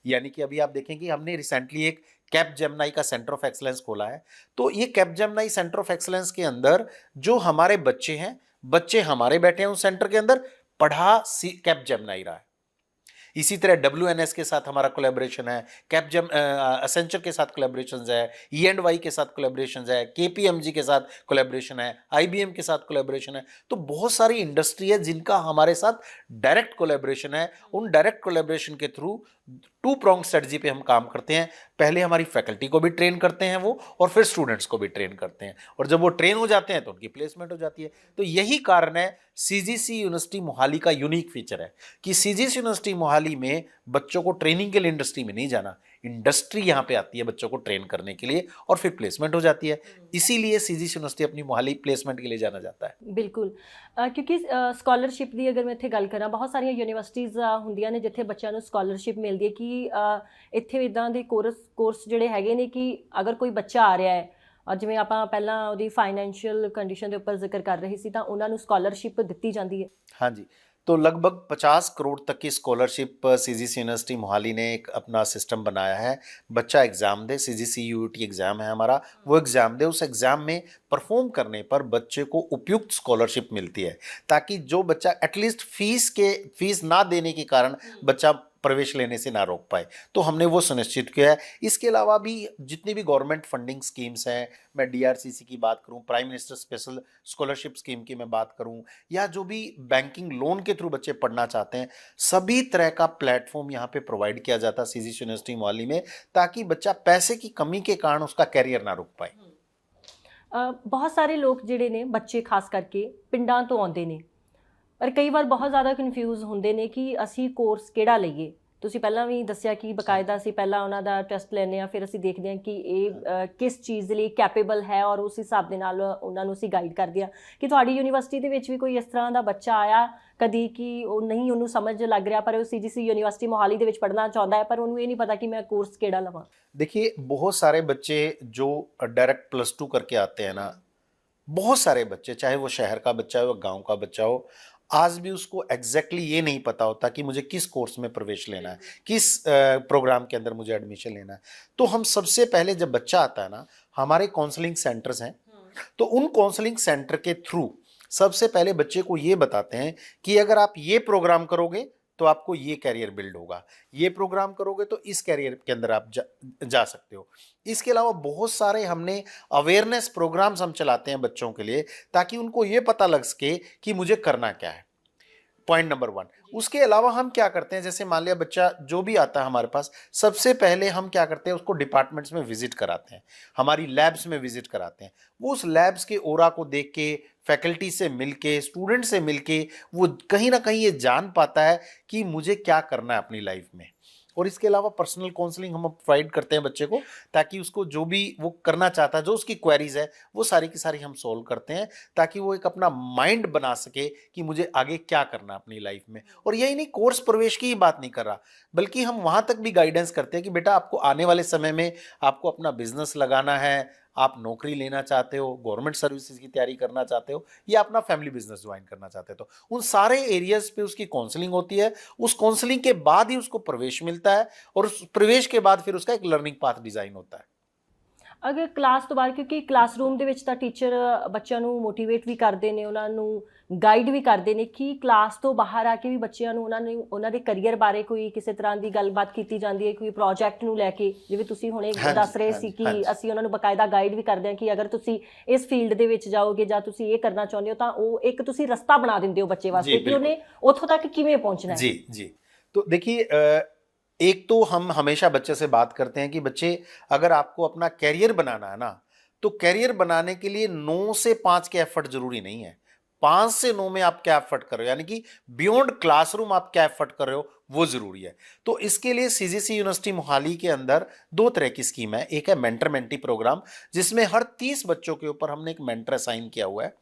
यानी कि अभी आप देखेंगे हमने रिसेंटली एक कैपजेमिनी का सेंटर ऑफ एक्सलेंस खोला है। तो ये कैपजेमिनी सेंटर ऑफ एक्सलेंस के अंदर जो हमारे बच्चे हैं, बच्चे हमारे बैठे हैं उस सेंटर के अंदर, पढ़ा कैपजेमिनी रहा है। इसी तरह WNS के साथ हमारा कोलैबोरेशन है, कैपजेम एसेंचर के साथ कोलैबोरेशन है, E&Y के साथ कोलैबोरेशन है, KPMG के साथ कोलैबोरेशन है, IBM के साथ कोलैबोरेशन है। तो बहुत सारी इंडस्ट्री है जिनका हमारे साथ डायरेक्ट कोलैबोरेशन है। उन डायरेक्ट कोलैबोरेशन के थ्रू 2 pronged स्ट्रेटजी पे हम काम करते हैं। पहले हमारी फैकल्टी को भी ट्रेन करते हैं वो, और फिर स्टूडेंट्स को भी ट्रेन करते हैं, और जब वो ट्रेन हो जाते हैं तो उनकी प्लेसमेंट हो जाती है। तो यही कारण है CGC यूनिवर्सिटी मोहाली का यूनिक फीचर है कि CGC यूनिवर्सिटी मोहाली में बच्चों को ट्रेनिंग के लिए इंडस्ट्री में नहीं जाना, इंडस्ट्री यहाँ पे आती है बच्चों को ट्रेन करने के लिए, और फिर प्लेसमेंट हो जाती है। इसीलिए CGC यूनिवर्सिटी अपनी मोहाली प्लेसमेंट के लिए जाना जाता है। ਬਿਲਕੁਲ ਕਿਉਂਕਿ ਸਕਾਲਰਸ਼ਿਪ ਦੀ ਅਗਰ ਮੈਂ ਇੱਥੇ ਗੱਲ ਕਰਾਂ, ਬਹੁਤ ਸਾਰੀਆਂ ਯੂਨੀਵਰਸਿਟੀਆਂ ਹੁੰਦੀਆਂ ਨੇ ਜਿੱਥੇ ਬੱਚਿਆਂ ਨੂੰ ਸਕਾਲਰਸ਼ਿਪ ਮਿਲਦੀ ਹੈ ਕਿ ਇੱਥੇ ਇੱਦਾਂ ਦੇ ਕੋਰਸ ਜਿਹੜੇ ਹੈਗੇ ਨੇ ਕਿ ਅਗਰ ਕੋਈ ਬੱਚਾ ਆ ਰਿਹਾ ਹੈ, ਜਿਵੇਂ ਆਪਾਂ ਪਹਿਲਾਂ ਉਹਦੀ ਫਾਈਨੈਂਸ਼ੀਅਲ ਕੰਡੀਸ਼ਨ ਦੇ ਉੱਪਰ ਜ਼ਿਕਰ ਕਰ ਰਹੇ ਸੀ, ਤਾਂ ਉਹਨਾਂ ਨੂੰ ਸਕਾਲਰਸ਼ਿਪ ਦਿੱਤੀ ਜਾਂਦੀ ਹੈ। हाँ जी, तो लगभग 50 करोड़ तक की स्कॉलरशिप CGC यूनिवर्सिटी मोहाली ने एक अपना सिस्टम बनाया है। बच्चा एग्ज़ाम दे, CGC UET एग्ज़ाम है हमारा, वो एग्ज़ाम दे, उस एग्ज़ाम में परफॉर्म करने पर बच्चे को उपयुक्त स्कॉलरशिप मिलती है, ताकि जो बच्चा एटलीस्ट फीस ना देने के कारण बच्चा प्रवेश लेने से ना रोक पाए, तो हमने वो सुनिश्चित किया है। इसके अलावा भी जितनी भी गवर्नमेंट फंडिंग स्कीम्स हैं, मैं DRCC की बात करूं, prime minister special scholarship scheme की मैं बात करूं, या जो भी बैंकिंग लोन के थ्रू बच्चे पढ़ना चाहते हैं, सभी तरह का प्लेटफॉर्म यहाँ पे प्रोवाइड किया जाता है CGC यूनिवर्सिटी मोहाली में, ताकि बच्चा पैसे की कमी के कारण उसका कैरियर ना रुक पाए। ਬਹੁਤ ਸਾਰੇ ਲੋਕ ਜਿਹੜੇ ਨੇ, ਬੱਚੇ ਖਾਸ ਕਰਕੇ ਪਿੰਡਾਂ ਤੋਂ ਆਉਂਦੇ ਨੇ, ਪਰ ਕਈ ਵਾਰ ਬਹੁਤ ਜ਼ਿਆਦਾ ਕਨਫਿਊਜ਼ ਹੁੰਦੇ ਨੇ ਕਿ ਅਸੀਂ ਕੋਰਸ ਕਿਹੜਾ ਲਈਏ। ਤੁਸੀਂ ਪਹਿਲਾਂ ਵੀ ਦੱਸਿਆ ਕਿ ਬਕਾਇਦਾ ਅਸੀਂ ਪਹਿਲਾਂ ਉਹਨਾਂ ਦਾ ਟੈਸਟ ਲੈਂਦੇ ਹਾਂ, ਫਿਰ ਅਸੀਂ ਦੇਖਦੇ ਹਾਂ ਕਿ ਇਹ ਕਿਸ ਚੀਜ਼ ਦੇ ਲਈ ਕੈਪੇਬਲ ਹੈ, ਔਰ ਉਸ ਹਿਸਾਬ ਦੇ ਨਾਲ ਉਹਨਾਂ ਨੂੰ ਅਸੀਂ ਗਾਈਡ ਕਰਦੇ ਹਾਂ। ਕਿ ਤੁਹਾਡੀ ਯੂਨੀਵਰਸਿਟੀ ਦੇ ਵਿੱਚ ਵੀ ਕੋਈ ਇਸ ਤਰ੍ਹਾਂ ਦਾ ਬੱਚਾ ਆਇਆ ਕਦੀ ਕਿ ਉਹ ਨਹੀਂ, ਉਹਨੂੰ ਸਮਝ ਲੱਗ ਰਿਹਾ, ਪਰ ਉਹ CGC यूनिवर्सिटी मोहाली ਦੇ ਵਿੱਚ ਪੜ੍ਹਨਾ ਚਾਹੁੰਦਾ ਹੈ, ਪਰ ਉਹਨੂੰ ਇਹ ਨਹੀਂ ਪਤਾ ਕਿ ਮੈਂ ਕੋਰਸ ਕਿਹੜਾ ਲਵਾਂ। देखिए, बहुत सारे बच्चे जो डायरेक्ट +2 करके आते हैं ना, बहुत सारे बच्चे, चाहे वो शहर का बच्चा हो, गांव का बच्चा हो, आज भी उसको एग्जैक्टली ये नहीं पता होता कि मुझे किस कोर्स में प्रवेश लेना है, किस प्रोग्राम के अंदर मुझे एडमिशन लेना है। तो हम सबसे पहले जब बच्चा आता है ना, हमारे काउंसलिंग सेंटर्स हैं, तो उन काउंसलिंग सेंटर के थ्रू सबसे पहले बच्चे को ये बताते हैं कि अगर आप ये प्रोग्राम करोगे तो आपको ये कैरियर बिल्ड होगा, ये प्रोग्राम करोगे तो इस कैरियर के अंदर आप जा सकते हो। इसके अलावा बहुत सारे हमने अवेयरनेस प्रोग्राम्स हम चलाते हैं बच्चों के लिए, ताकि उनको ये पता लग सके कि मुझे करना क्या है। Point number 1। उसके अलावा हम क्या करते हैं, जैसे मान लिया बच्चा जो भी आता है हमारे पास, सबसे पहले हम क्या करते हैं, उसको डिपार्टमेंट्स में विजिट कराते हैं, हमारी लैब्स में विजिट कराते हैं। वो उस लैब्स के ओरा को देख के, फैकल्टी से मिलके, स्टूडेंट से मिलके, वो कहीं ना कहीं ये जान पाता है कि मुझे क्या करना है अपनी लाइफ में। और इसके अलावा पर्सनल काउंसलिंग हम प्रोवाइड करते हैं बच्चे को, ताकि उसको जो भी वो करना चाहता है, जो उसकी क्वेरीज है, वो सारी की सारी हम सॉल्व करते हैं, ताकि वो एक अपना माइंड बना सके कि मुझे आगे क्या करना है अपनी लाइफ में। और यही नहीं, कोर्स प्रवेश की ही बात नहीं कर रहा, बल्कि हम वहाँ तक भी गाइडेंस करते हैं कि बेटा आपको आने वाले समय में आपको अपना बिजनेस लगाना है, आप नौकरी लेना चाहते हो, गवर्नमेंट सर्विसेज की तैयारी करना चाहते हो, या अपना फैमिली बिजनेस ज्वाइन करना चाहते हो, तो उन सारे एरियाज पे उसकी काउंसलिंग होती है। उस काउंसलिंग के बाद ही उसको प्रवेश मिलता है, और उस प्रवेश के बाद फिर उसका एक लर्निंग पाथ डिजाइन होता है। ਅਗਰ ਕਲਾਸ ਤੋਂ ਬਾਹਰ, ਕਿਉਂਕਿ ਕਲਾਸਰੂਮ ਦੇ ਵਿੱਚ ਤਾਂ ਟੀਚਰ ਬੱਚਿਆਂ ਨੂੰ ਮੋਟੀਵੇਟ ਵੀ ਕਰਦੇ ਨੇ, ਉਹਨਾਂ ਨੂੰ ਗਾਈਡ ਵੀ ਕਰਦੇ ਨੇ, ਕਿ ਕਲਾਸ ਤੋਂ ਬਾਹਰ ਆ ਕੇ ਵੀ ਬੱਚਿਆਂ ਨੂੰ ਉਹਨਾਂ ਦੇ ਕਰੀਅਰ ਬਾਰੇ ਕੋਈ ਕਿਸੇ ਤਰ੍ਹਾਂ ਦੀ ਗੱਲਬਾਤ ਕੀਤੀ ਜਾਂਦੀ ਹੈ, ਕੋਈ ਪ੍ਰੋਜੈਕਟ ਨੂੰ ਲੈ ਕੇ, ਜਿਵੇਂ ਤੁਸੀਂ ਹੁਣੇ ਦੱਸ ਰਹੇ ਸੀ ਕਿ ਅਸੀਂ ਉਹਨਾਂ ਨੂੰ ਬਕਾਇਦਾ ਗਾਈਡ ਵੀ ਕਰਦੇ ਹਾਂ ਕਿ ਅਗਰ ਤੁਸੀਂ ਇਸ ਫੀਲਡ ਦੇ ਵਿੱਚ ਜਾਓਗੇ ਜਾਂ ਤੁਸੀਂ ਇਹ ਕਰਨਾ ਚਾਹੁੰਦੇ ਹੋ, ਤਾਂ ਉਹ ਇੱਕ ਤੁਸੀਂ ਰਸਤਾ ਬਣਾ ਦਿੰਦੇ ਹੋ ਬੱਚੇ ਵਾਸਤੇ ਕਿ ਉਹਨੇ ਉੱਥੋਂ ਤੱਕ ਕਿਵੇਂ ਪਹੁੰਚਣਾ ਹੈ। जी, तो देखिए, एक तो हम हमेशा बच्चे से बात करते हैं कि बच्चे, अगर आपको अपना कैरियर बनाना है ना, तो कैरियर बनाने के लिए 9 से 5 के एफर्ट जरूरी नहीं है, 5 से 9 में आप क्या एफर्ट कर रहे हो, यानी कि बियॉन्ड क्लासरूम आप क्या एफर्ट कर रहे हो, वो जरूरी है। तो इसके लिए CGC यूनिवर्सिटी मोहाली के अंदर 2 तरह की स्कीम है। एक है मेंटर मेंटी प्रोग्राम, जिसमें हर 30 बच्चों के ऊपर हमने एक मेंटर असाइन किया हुआ है।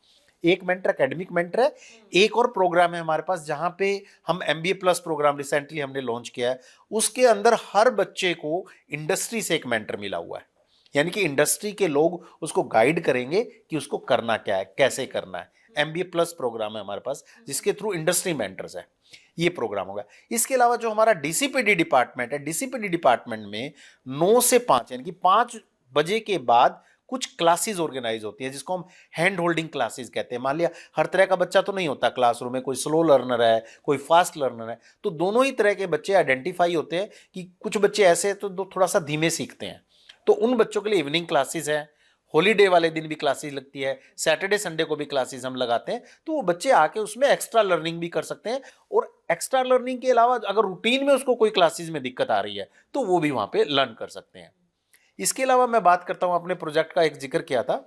एक मेंटर एकेडमिक मेंटर है, एक और प्रोग्राम है हमारे पास जहां पे हम MBA+ प्रोग्राम रिसेंटली हमने लॉन्च किया है। उसके अंदर हर बच्चे को इंडस्ट्री से एक मेंटर मिला हुआ है, यानी कि इंडस्ट्री के लोग उसको गाइड करेंगे कि उसको करना क्या है, कैसे करना है। MBA+ प्रोग्राम है हमारे पास, जिसके थ्रू इंडस्ट्री मेंटर्स है, ये प्रोग्राम होगा। इसके अलावा जो हमारा DCPD डिपार्टमेंट है, DCPD डिपार्टमेंट में 9 से 5 यानी कि 5 बजे के बाद कुछ क्लासेस ऑर्गेनाइज होती हैं जिसको हम हैंड होल्डिंग क्लासेस कहते हैं। मान लिया हर तरह का बच्चा तो नहीं होता क्लासरूम में, कोई स्लो लर्नर है, कोई फास्ट लर्नर है, तो दोनों ही तरह के बच्चे आइडेंटिफाई होते हैं कि कुछ बच्चे ऐसे हैं तो थोड़ा सा धीमे सीखते हैं, तो उन बच्चों के लिए इवनिंग क्लासेस है, हॉलीडे वाले दिन भी क्लासेस लगती है, सैटरडे संडे को भी क्लासेस हम लगाते हैं, तो वो बच्चे आके उसमें एक्स्ट्रा लर्निंग भी कर सकते हैं। और एक्स्ट्रा लर्निंग के अलावा अगर रूटीन में उसको कोई क्लासेस में दिक्कत आ रही है तो वो भी वहाँ पे लर्न कर सकते हैं। इसके अलावा मैं बात करता हूँ, अपने प्रोजेक्ट का एक जिक्र किया था,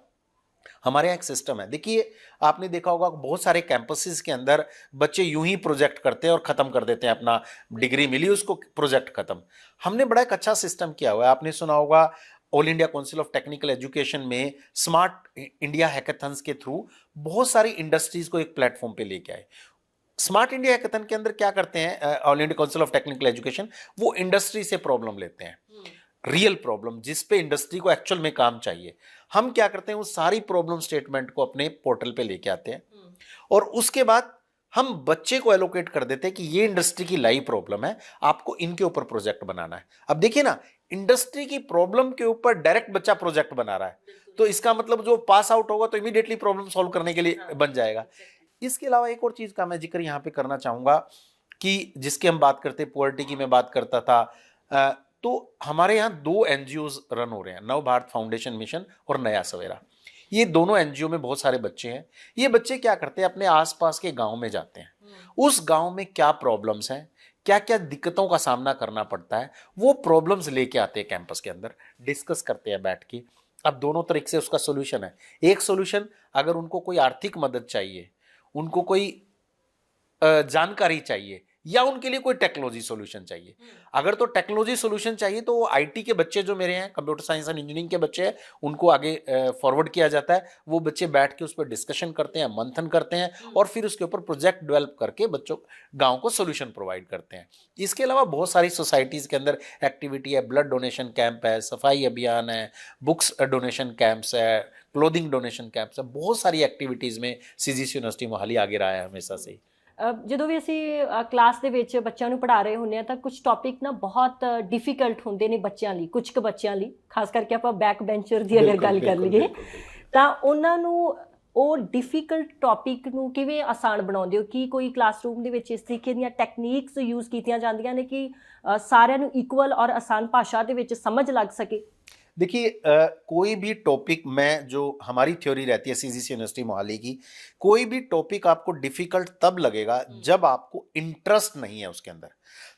हमारे यहाँ एक सिस्टम है। देखिए आपने देखा होगा बहुत सारे कैंपसेस के अंदर बच्चे यूं ही प्रोजेक्ट करते हैं और ख़त्म कर देते हैं, अपना डिग्री मिली उसको प्रोजेक्ट ख़त्म। हमने बड़ा एक अच्छा सिस्टम किया हुआ है, आपने सुना होगा all India council of technical education में स्मार्ट इंडिया हैकाथन्स के थ्रू बहुत सारी इंडस्ट्रीज को एक प्लेटफॉर्म पे लेके आए। स्मार्ट इंडिया हैकाथन के अंदर क्या करते हैं all India council of technical education, वो इंडस्ट्री से प्रॉब्लम लेते हैं, रियल प्रॉब्लम जिस पे इंडस्ट्री को एक्चुअल में काम चाहिए। हम क्या करते हैं, वो सारी प्रॉब्लम स्टेटमेंट को अपने पोर्टल पे लेके आते हैं और उसके बाद हम बच्चे को एलोकेट कर देते हैं कि ये इंडस्ट्री की लाइव प्रॉब्लम है, आपको इनके ऊपर प्रोजेक्ट बनाना है। अब देखिए ना, इंडस्ट्री की प्रॉब्लम के ऊपर डायरेक्ट बच्चा प्रोजेक्ट बना रहा है, तो इसका मतलब जो पास आउट होगा तो इमीडिएटली प्रॉब्लम सॉल्व करने के लिए बन जाएगा। इसके अलावा एक और चीज का मैं जिक्र यहाँ पे करना चाहूंगा कि जिसकी हम बात करते, पुअर्टी की मैं बात करता था, तो हमारे यहाँ 2 एनजीओज रन हो रहे हैं, नव भारत फाउंडेशन मिशन और नया सवेरा। ये दोनों एनजीओ में बहुत सारे बच्चे हैं। ये बच्चे क्या करते हैं, अपने आसपास के गांव में जाते हैं, उस गांव में क्या प्रॉब्लम्स हैं, क्या क्या दिक्कतों का सामना करना पड़ता है, वो प्रॉब्लम्स लेके आते हैं कैंपस के अंदर, डिस्कस करते हैं बैठ के। अब दोनों तरीके से उसका सोल्यूशन है। एक सोल्यूशन, अगर उनको कोई आर्थिक मदद चाहिए, उनको कोई जानकारी चाहिए, या उनके लिए कोई टेक्नोलॉजी सॉल्यूशन चाहिए। अगर तो टेक्नोलॉजी सॉल्यूशन चाहिए तो आईटी के बच्चे जो मेरे हैं, कंप्यूटर साइंस एंड इंजीनियरिंग के बच्चे हैं, उनको आगे फॉरवर्ड किया जाता है। वो बच्चे बैठ के उस पर डिस्कशन करते हैं, मंथन करते हैं और फिर उसके ऊपर प्रोजेक्ट डेवलप करके बच्चों गांव को सॉल्यूशन प्रोवाइड करते हैं। इसके अलावा बहुत सारी सोसाइटीज़ के अंदर एक्टिविटी है, ब्लड डोनेशन कैंप है, सफाई अभियान है, बुक्स डोनेशन कैंप्स है, क्लोथिंग डोनेशन कैंप्स है, बहुत सारी एक्टिविटीज़ में सीजीसी यूनिवर्सिटी मोहाली आगे रहा है हमेशा से ही। ਜਦੋਂ ਵੀ ਅਸੀਂ ਕਲਾਸ ਦੇ ਵਿੱਚ ਬੱਚਿਆਂ ਨੂੰ ਪੜ੍ਹਾ ਰਹੇ ਹੁੰਦੇ ਆ ਤਾਂ ਕੁਝ ਟੌਪਿਕ ਨਾ ਬਹੁਤ ਡਿਫਿਕਲਟ ਹੁੰਦੇ ਨੇ ਬੱਚਿਆਂ ਲਈ, ਕੁਝ ਕੁ ਬੱਚਿਆਂ ਲਈ, ਖਾਸ ਕਰਕੇ ਆਪਾਂ ਬੈਕ ਬੈਂਚਰ ਦੀ ਅਗਰ ਗੱਲ ਕਰ ਲਈਏ ਤਾਂ ਉਹਨਾਂ ਨੂੰ ਉਹ ਡਿਫਿਕਲਟ ਟੌਪਿਕ ਨੂੰ ਕਿਵੇਂ ਆਸਾਨ ਬਣਾਉਂਦੇ ਹੋ? ਕੀ ਕੋਈ ਕਲਾਸਰੂਮ ਦੇ ਵਿੱਚ ਇਸ ਤਰੀਕੇ ਦੀਆਂ ਟੈਕਨੀਕਸ ਯੂਜ਼ ਕੀਤੀਆਂ ਜਾਂਦੀਆਂ ਨੇ ਕਿ ਸਾਰਿਆਂ ਨੂੰ ਇਕੁਅਲ ਔਰ ਆਸਾਨ ਭਾਸ਼ਾ ਦੇ ਵਿੱਚ समझ लग सके? देखिए कोई भी टॉपिक में, जो हमारी थ्योरी रहती है सीजीसी यूनिवर्सिटी मोहाली की, कोई भी टॉपिक आपको डिफिकल्ट तब लगेगा जब आपको इंटरेस्ट नहीं है उसके अंदर।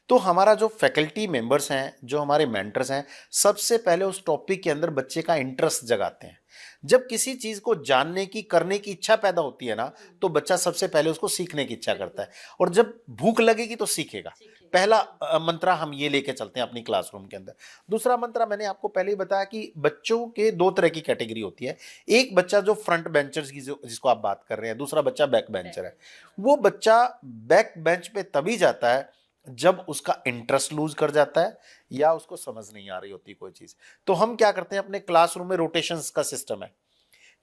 तो हमारा जो फैकल्टी मेंबर्स हैं, जो हमारे मेंटर्स हैं, सबसे पहले उस टॉपिक के अंदर बच्चे का इंटरेस्ट जगाते हैं। जब किसी चीज़ को जानने की, करने की इच्छा पैदा होती है ना, तो बच्चा सबसे पहले उसको सीखने की इच्छा करता है, और जब भूख लगेगी तो सीखेगा। पहला मंत्रा हम ये लेके चलते हैं अपनी क्लासरूम के अंदर। दूसरा मंत्रा मैंने आपको पहले ही बताया कि बच्चों के 2 तरह की कैटेगरी होती है। एक बच्चा जो फ्रंट बेंचर्स की जिसको आप बात कर रहे हैं, दूसरा बच्चा बैक बेंचर है। वो बच्चा बैक बेंच पे तभी जाता है जब उसका इंटरेस्ट लूज कर जाता है या उसको समझ नहीं आ रही होती कोई चीज़। तो हम क्या करते हैं, अपने क्लासरूम में रोटेशंस का सिस्टम है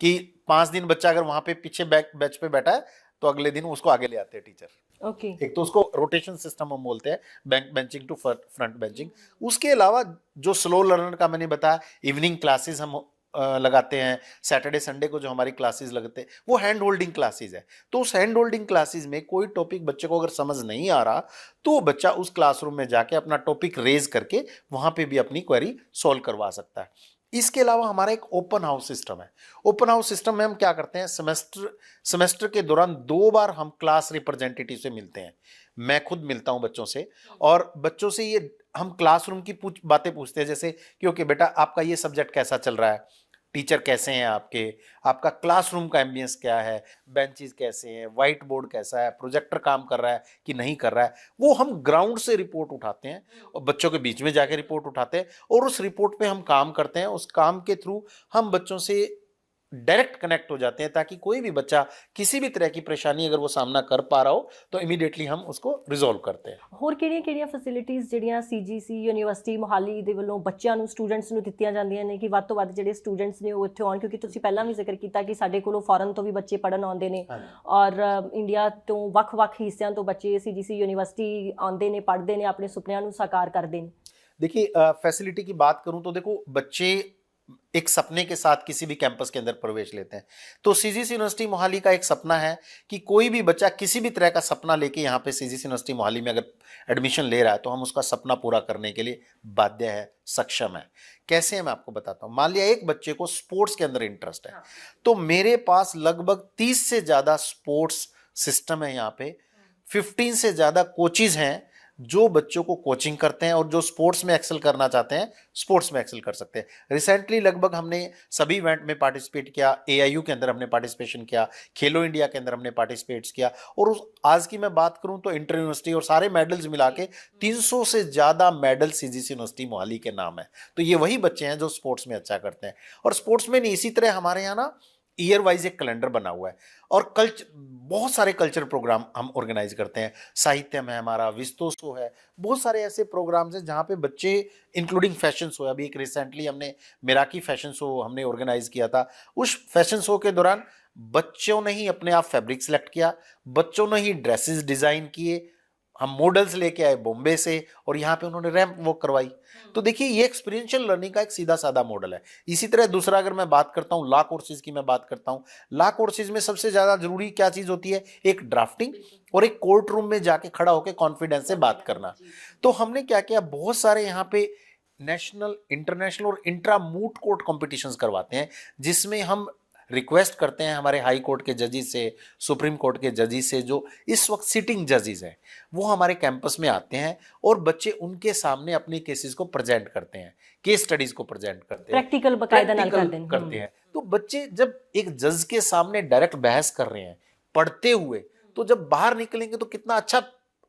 कि 5 दिन बच्चा अगर वहाँ पे पीछे बैक बेंच पे बैठा है तो अगले दिन उसको आगे ले आते हैं टीचर। ओके। एक तो उसको रोटेशन सिस्टम हम बोलते हैं, back benching to front benching. उसके अलावा जो स्लो लर्नर का मैंने बताया, इवनिंग क्लासेस हम लगाते हैं, सैटरडे संडे को जो हमारी क्लासेस लगते हैं वो हैंड होल्डिंग क्लासेस है। तो उस हैंड होल्डिंग क्लासेस में कोई टॉपिक बच्चे को अगर समझ नहीं आ रहा तो बच्चा उस क्लासरूम में जाके अपना टॉपिक रेज करके वहाँ पे भी अपनी क्वेरी सॉल्व करवा सकता है। इसके अलावा हमारा एक ओपन हाउस सिस्टम है। ओपन हाउस सिस्टम में हम क्या करते हैं, सेमेस्टर के दौरान 2 बार हम क्लास रिप्रेजेंटेटिव से मिलते हैं। मैं खुद मिलता हूं बच्चों से, और बच्चों से ये हम क्लासरूम की बातें पूछते हैं, जैसे कि ओके बेटा आपका ये सब्जेक्ट कैसा चल रहा है, टीचर कैसे हैं आपके, आपका क्लासरूम का एम्बियंस क्या है, बेंचेस कैसे हैं, व्हाइट बोर्ड कैसा है, प्रोजेक्टर काम कर रहा है कि नहीं कर रहा है। वो हम ग्राउंड से रिपोर्ट उठाते हैं और बच्चों के बीच में जाके रिपोर्ट उठाते हैं, और उस रिपोर्ट पे हम काम करते हैं। उस काम के थ्रू हम बच्चों से डायरेक्ट कनेक्ट हो जाते हैं, ताकि कोई भी बच्चा किसी भी तरह की परेशानी अगर वो सामना कर पा रहा हो तो इमीडिएटली हम उसको रिजोल्व करते हैं। ਹੋਰ ਕਿਹੜੀਆਂ ਫੈਸਿਲਿਟੀਜ਼ ਜਿਹੜੀਆਂ ਸੀਜੀਸੀ ਯੂਨੀਵਰਸਿਟੀ ਮੋਹਾਲੀ ਦੇ ਵੱਲੋਂ ਬੱਚਿਆਂ ਨੂੰ, ਸਟੂਡੈਂਟਸ ਨੂੰ ਦਿੱਤੀਆਂ ਜਾਂਦੀਆਂ ਨੇ ਕਿ ਵੱਧ ਤੋਂ ਵੱਧ ਜਿਹੜੇ ਸਟੂਡੈਂਟਸ ਨੇ ਉਹ ਇੱਥੇ ਆਉਣ? ਕਿਉਂਕਿ ਤੁਸੀਂ ਪਹਿਲਾਂ ਵੀ ਜ਼ਿਕਰ ਕੀਤਾ ਕਿ ਸਾਡੇ ਕੋਲੋਂ ਫੋਰਨ ਤੋਂ ਵੀ ਬੱਚੇ ਪੜ੍ਹਨ ਆਉਂਦੇ ਨੇ ਔਰ ਇੰਡੀਆ ਤੋਂ ਵੱਖ-ਵੱਖ ਹਿੱਸਿਆਂ ਤੋਂ ਬੱਚੇ ਸੀਜੀਸੀ ਯੂਨੀਵਰਸਿਟੀ ਆਉਂਦੇ ਨੇ, ਪੜ੍ਹਦੇ ਨੇ, ਆਪਣੇ ਸੁਪਨਿਆਂ ਨੂੰ ਸਾਕਾਰ ਕਰਦੇ ਨੇ। देखिए फैसिलिटी की बात करूं तो देखो, बच्चे एक सपने के साथ किसी भी कैंपस के अंदर प्रवेश लेते हैं। तो सीजीसी यूनिवर्सिटी मोहाली का एक सपना है कि कोई भी बच्चा किसी भी तरह का सपना लेके यहाँ पे सीजीसी यूनिवर्सिटी मोहाली में अगर एडमिशन ले रहा है तो हम उसका सपना पूरा करने के लिए बाध्य है, सक्षम है। कैसे है मैं आपको बताता हूँ। मान लिया एक बच्चे को स्पोर्ट्स के अंदर इंटरेस्ट है, तो मेरे पास लगभग 30 से ज़्यादा स्पोर्ट्स सिस्टम है यहाँ पे, 15 से ज़्यादा कोचिज हैं जो बच्चों को कोचिंग करते हैं और जो स्पोर्ट्स में एक्सेल करना चाहते हैं स्पोर्ट्स में एक्सेल कर सकते हैं। रिसेंटली लगभग हमने सभी इवेंट में पार्टिसिपेट किया, एआईयू के अंदर हमने पार्टिसिपेशन किया, खेलो इंडिया के अंदर हमने पार्टिसिपेट किया, और उस आज की मैं बात करूं तो इंटर यूनिवर्सिटी और सारे मेडल्स मिला के 300 से ज़्यादा मेडल सीजीसी यूनिवर्सिटी मोहाली के नाम है। तो ये वही बच्चे हैं जो स्पोर्ट्स में अच्छा करते हैं। और स्पोर्ट्स में नहीं, इसी तरह हमारे यहाँ ना ईयर वाइज एक कैलेंडर बना हुआ है और बहुत सारे कल्चर प्रोग्राम हम ऑर्गेनाइज करते हैं। साहित्यम है हमारा, विस्तोत्सव है, बहुत सारे ऐसे प्रोग्राम्स हैं जहाँ पे बच्चे, इंक्लूडिंग फैशन शो, अभी एक रिसेंटली हमने मेराकी फैशन शो हमने ऑर्गेनाइज किया था। उस फैशन शो के दौरान बच्चों ने ही अपने आप फैब्रिक सेलेक्ट किया, बच्चों ने ही ड्रेसेस डिज़ाइन किए, हम मॉडल्स लेके आए बॉम्बे से और यहाँ पे उन्होंने रैंप वॉक करवाई। तो देखिए ये एक्सपीरियंशियल लर्निंग का एक सीधा साधा मॉडल है। इसी तरह दूसरा अगर मैं बात करता हूँ लॉ कोर्सेज की, मैं बात करता हूँ लॉ कोर्सेज में सबसे ज़्यादा जरूरी क्या चीज़ होती है, एक ड्राफ्टिंग और एक कोर्ट रूम में जाके खड़ा होकर कॉन्फिडेंस से बात करना। तो हमने क्या किया, बहुत सारे यहाँ पे नेशनल, इंटरनेशनल और इंट्रा मूट कोर्ट कॉम्पिटिशन्स करवाते हैं, जिसमें हम रिक्वेस्ट करते हैं हमारे हाई कोर्ट के जजेस से, सुप्रीम कोर्ट के जजेस से, जो इस वक्त सिटिंग जजेस हैं, वो हमारे कैंपस में आते हैं और बच्चे उनके सामने अपने केसेस को प्रेजेंट करते हैं, केस स्टडीज को प्रेजेंट करते हैं, प्रैक्टिकल बकायदा नाल करते हैं। तो बच्चे जब एक जज के सामने डायरेक्ट बहस कर रहे हैं पढ़ते हुए, तो जब बाहर निकलेंगे तो कितना अच्छा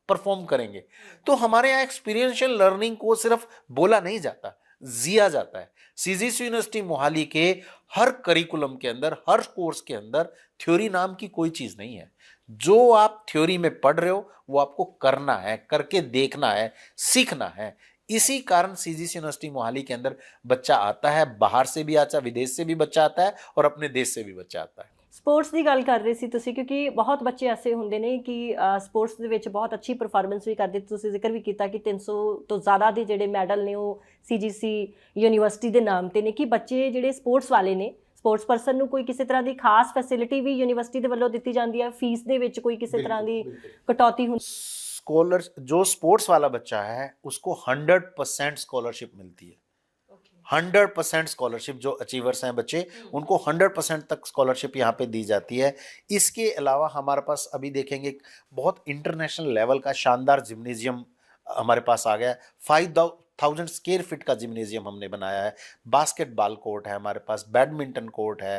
परफॉर्म करेंगे। तो हमारे यहाँ एक्सपीरियंशियल लर्निंग को सिर्फ बोला नहीं जाता, जिया जाता है। सीजीसी यूनिवर्सिटी मोहाली के हर करिकुलम के अंदर, हर कोर्स के अंदर थ्योरी नाम की कोई चीज नहीं है। जो आप थ्योरी में पढ़ रहे हो वो आपको करना है, करके देखना है, सीखना है। इसी कारण सीजीसी यूनिवर्सिटी मोहाली के अंदर बच्चा आता है, बाहर से भी आता है, विदेश से भी बच्चा आता है और अपने देश से भी बच्चा आता है। ਸਪੋਰਟਸ ਦੀ ਗੱਲ ਕਰ ਰਹੇ ਸੀ ਤੁਸੀਂ, ਕਿਉਂਕਿ ਬਹੁਤ ਬੱਚੇ ਐਸੇ ਹੁੰਦੇ ਨੇ ਕਿ ਸਪੋਰਟਸ ਦੇ ਵਿੱਚ ਬਹੁਤ ਅੱਛੀ ਪਰਫਾਰਮੈਂਸ ਵੀ ਕਰਦੇ। ਤੁਸੀਂ ਜ਼ਿਕਰ ਵੀ ਕੀਤਾ ਕਿ 300 ਤੋਂ ਜ਼ਿਆਦਾ ਦੇ ਜਿਹੜੇ ਮੈਡਲ ਨੇ ਉਹ ਸੀਜੀਸੀ ਯੂਨੀਵਰਸਿਟੀ ਦੇ ਨਾਮ ਤੇ ਨੇ। ਕਿ ਬੱਚੇ ਜਿਹੜੇ ਸਪੋਰਟਸ ਵਾਲੇ ਨੇ, ਸਪੋਰਟਸ ਪਰਸਨ ਨੂੰ ਕੋਈ ਕਿਸੇ ਤਰ੍ਹਾਂ ਦੀ ਖਾਸ ਫੈਸਿਲਿਟੀ ਵੀ ਯੂਨੀਵਰਸਿਟੀ ਦੇ ਵੱਲੋਂ ਦਿੱਤੀ ਜਾਂਦੀ ਹੈ, फीस ਦੇ ਵਿੱਚ ਕੋਈ ਕਿਸੇ ਤਰ੍ਹਾਂ ਦੀ ਕਟੌਤੀ ਹੁੰਦੀ? स्कॉलर जो स्पोर्ट्स वाला बच्चा है उसको 100% स्कॉलरशिप मिलती है। 100% स्कॉलरशिप, जो अचीवर्स हैं बच्चे उनको 100% तक स्कॉलरशिप यहाँ पे दी जाती है। इसके अलावा हमारे पास अभी देखेंगे बहुत इंटरनेशनल लेवल का शानदार जिम्नेजियम हमारे पास आ गया है। 5000 स्क्वायर फीट का जिम्नेजियम हमने बनाया है। बास्केटबॉल कोर्ट है हमारे पास, बैडमिंटन कोर्ट है,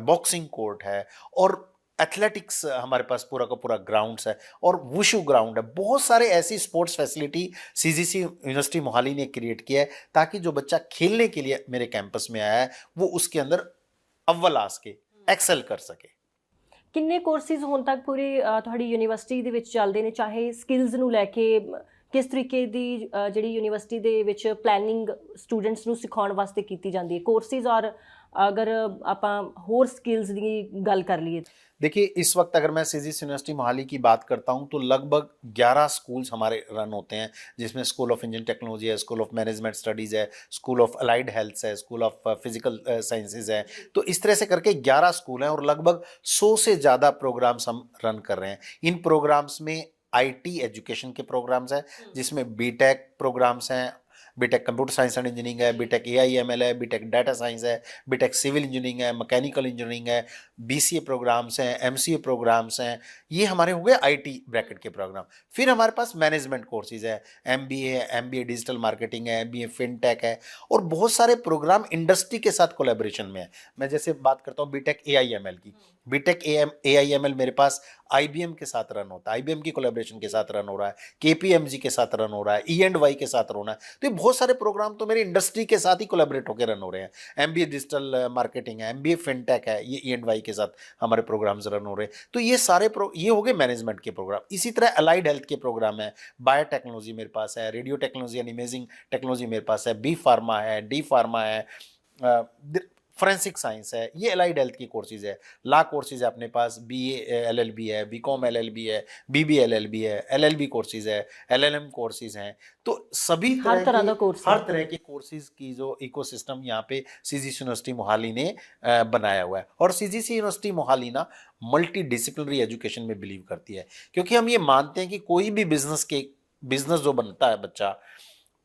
बॉक्सिंग कोर्ट है और एथलेटिक्स हमारे पास पूरा का पूरा ग्राउंड्स है और वुशु ग्राउंड है। बहुत सारे ऐसी sports facility CGC university Mohali ने क्रिएट किया है ताकि जो बच्चा खेलने के लिए मेरे कैंपस में आया है वो उसके अंदर अव्वल आ सके, एक्सेल कर सके। ਕਿੰਨੇ ਕੋਰਸਿਸ ਹੁਣ ਤੱਕ ਪੂਰੀ ਤੁਹਾਡੀ ਯੂਨੀਵਰਸਿਟੀ ਦੇ ਵਿੱਚ ਚੱਲਦੇ ਨੇ, ਚਾਹੇ ਸਕਿੱਲਸ ਨੂੰ ਲੈ ਕੇ ਕਿਸ ਤਰੀਕੇ ਦੀ ਜਿਹੜੀ ਯੂਨੀਵਰਸਿਟੀ ਦੇ ਵਿੱਚ ਪਲੈਨਿੰਗ ਸਟੂਡੈਂਟਸ ਨੂੰ ਸਿਖਾਉਣ ਵਾਸਤੇ ਕੀਤੀ ਜਾਂਦੀ ਹੈ ਕੋਰਸਿਸ, ਔਰ अगर आप होर स्किल्स की गल कर लिए? देखिए इस वक्त अगर मैं सीजीसी यूनिवर्सिटी मोहाली की बात करता हूं तो लगभग 11 स्कूल्स हमारे रन होते हैं, जिसमें स्कूल ऑफ इंजीनियरिंग टेक्नोलॉजी है, स्कूल ऑफ मैनेजमेंट स्टडीज़ है, स्कूल ऑफ अलाइड हेल्थ है, स्कूल ऑफ फिजिकल साइंसेज है। तो इस तरह से करके 11 स्कूल हैं और लगभग 100 से ज़्यादा प्रोग्राम्स हम रन कर रहे हैं। इन प्रोग्राम्स में IT एजुकेशन के प्रोग्राम्स हैं, जिसमें बीटेक प्रोग्राम्स हैं, BTech computer science and engineering है, बीटेक AIML है, बीटेक डाटा साइंस है, बीटेक सिविल इंजीनियरिंग है, मैकेनिकल इंजीनियरिंग है, BCA प्रोग्राम्स हैं, MCA प्रोग्राम्स हैं। ये हमारे हो गए IT ब्रैकेट के प्रोग्राम। फिर हमारे पास मैनेजमेंट कोर्सेज है, MBA है, MBA डिजिटल मार्केटिंग है, MBA फिनटेक है और बहुत सारे प्रोग्राम इंडस्ट्री के साथ कोलैबोरेशन में है। मैं जैसे बात करता हूँ बीटेक AIML की, बीटेक AIML मेरे पास IBM के साथ रन होता है, IBM की कोलैबोरेशन के साथ रन हो रहा है, KPMG के साथ रन हो रहा है, E&Y के साथ रन हो रहा है। तो ये बहुत सारे प्रोग्राम तो मेरे इंडस्ट्री के साथ ही कोलैबोरेट होकर रन हो रहे हैं। MBA डिजिटल मार्केटिंग है, MBA फिनटेक है, ये E&Y के साथ हमारे प्रोग्राम्स रन हो रहे हैं। तो ये सारे ये हो गए मैनेजमेंट के प्रोग्राम। इसी तरह अलाइड हेल्थ के प्रोग्राम है, बायोटेक्नोलॉजी मेरे पास है, radio technology and imaging technology मेरे पास है, B फार्मा है, D फार्मा है, फोरेंसिक साइंस है, ये अलाइड हेल्थ की कोर्सेज है, लॉ कोर्सेज है अपने पास, BA LLB है, BCom LLB है, BB LLB है, LLB कोर्सेज है, LLM कोर्सेज हैं। तो सभी हर तरह का कोर्स हर तरह के कोर्सेज की जो इकोसिस्टम यहाँ पे CGC यूनिवर्सिटी मोहाली ने बनाया हुआ है। और CGC यूनिवर्सिटी मोहाली ना मल्टी डिसिप्लिनरी एजुकेशन में बिलीव करती है, क्योंकि हम ये मानते हैं कि कोई भी बिजनेस जो बनता है, बच्चा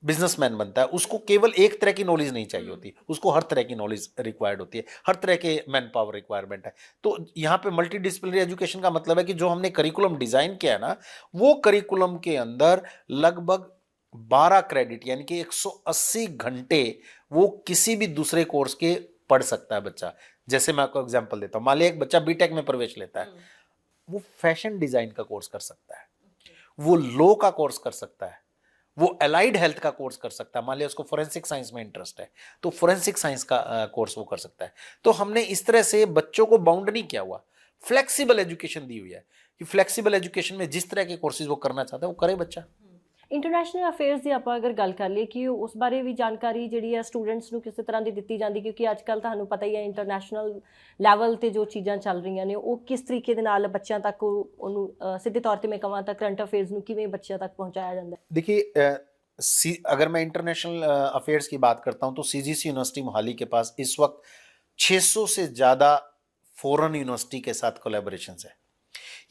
बिजनेसमैन बनता है, उसको केवल एक तरह की नॉलेज नहीं चाहिए होती, उसको हर तरह की नॉलेज रिक्वायर्ड होती है, हर तरह के मैन पावर रिक्वायरमेंट है। तो यहाँ पे मल्टी डिसिप्लिनरी एजुकेशन का मतलब है कि जो हमने करिकुलम डिजाइन किया है ना, वो करिकुलम के अंदर लगभग 12 क्रेडिट यानी कि 180 घंटे वो किसी भी दूसरे कोर्स के पढ़ सकता है बच्चा। जैसे मैं आपको एग्जांपल देता हूँ, मान लिया एक बच्चा बीटेक में प्रवेश लेता है, वो फैशन डिजाइन का कोर्स कर सकता है, वो लॉ का कोर्स कर सकता है, वो अलाइड हेल्थ का कोर्स कर सकता है। मान लिया उसको फोरेंसिक साइंस में इंटरेस्ट है, तो फोरेंसिक साइंस का कोर्स वो कर सकता है। तो हमने इस तरह से बच्चों को बाउंड नहीं किया हुआ, फ्लेक्सिबल एजुकेशन दी हुई है कि फ्लेक्सिबल एजुकेशन में जिस तरह के कोर्सेज वो करना चाहता है वो करे बच्चा। ਇੰਟਰਨੈਸ਼ਨਲ ਅਫੇਅਰਸ ਦੀ ਆਪਾਂ ਅਗਰ ਗੱਲ ਕਰ ਲਈਏ ਕਿ ਉਸ ਬਾਰੇ ਵੀ ਜਾਣਕਾਰੀ ਜਿਹੜੀ ਹੈ ਸਟੂਡੈਂਟਸ ਨੂੰ ਕਿਸੇ ਤਰ੍ਹਾਂ ਦੀ ਦਿੱਤੀ ਜਾਂਦੀ, ਕਿਉਂਕਿ ਅੱਜ ਕੱਲ੍ਹ ਤੁਹਾਨੂੰ ਪਤਾ ਹੀ ਹੈ ਇੰਟਰਨੈਸ਼ਨਲ ਲੈਵਲ ਤੇ ਜੋ ਚੀਜ਼ਾਂ ਚੱਲ ਰਹੀਆਂ ਨੇ ਉਹ ਕਿਸ ਤਰੀਕੇ ਦੇ ਨਾਲ ਬੱਚਿਆਂ ਤੱਕ ਉਹਨੂੰ ਸਿੱਧੇ ਤੌਰ ਤੇ ਮੈਂ ਕਹਾਂ ਤਾਂ ਕਰੰਟ ਅਫੇਅਰਸ ਨੂੰ ਕਿਵੇਂ ਬੱਚਿਆਂ ਤੱਕ ਪਹੁੰਚਾਇਆ ਜਾਂਦਾ ਹੈ? देखिए, अगर मैं इंटरनेशनल अफेयर्स की बात करता हूं तो CGC यूनिवर्सिटी मोहाली के पास इस वक्त 600 से ज़्यादा फॉरेन यूनिवर्सिटी के साथ कोलैबोरेशंस है।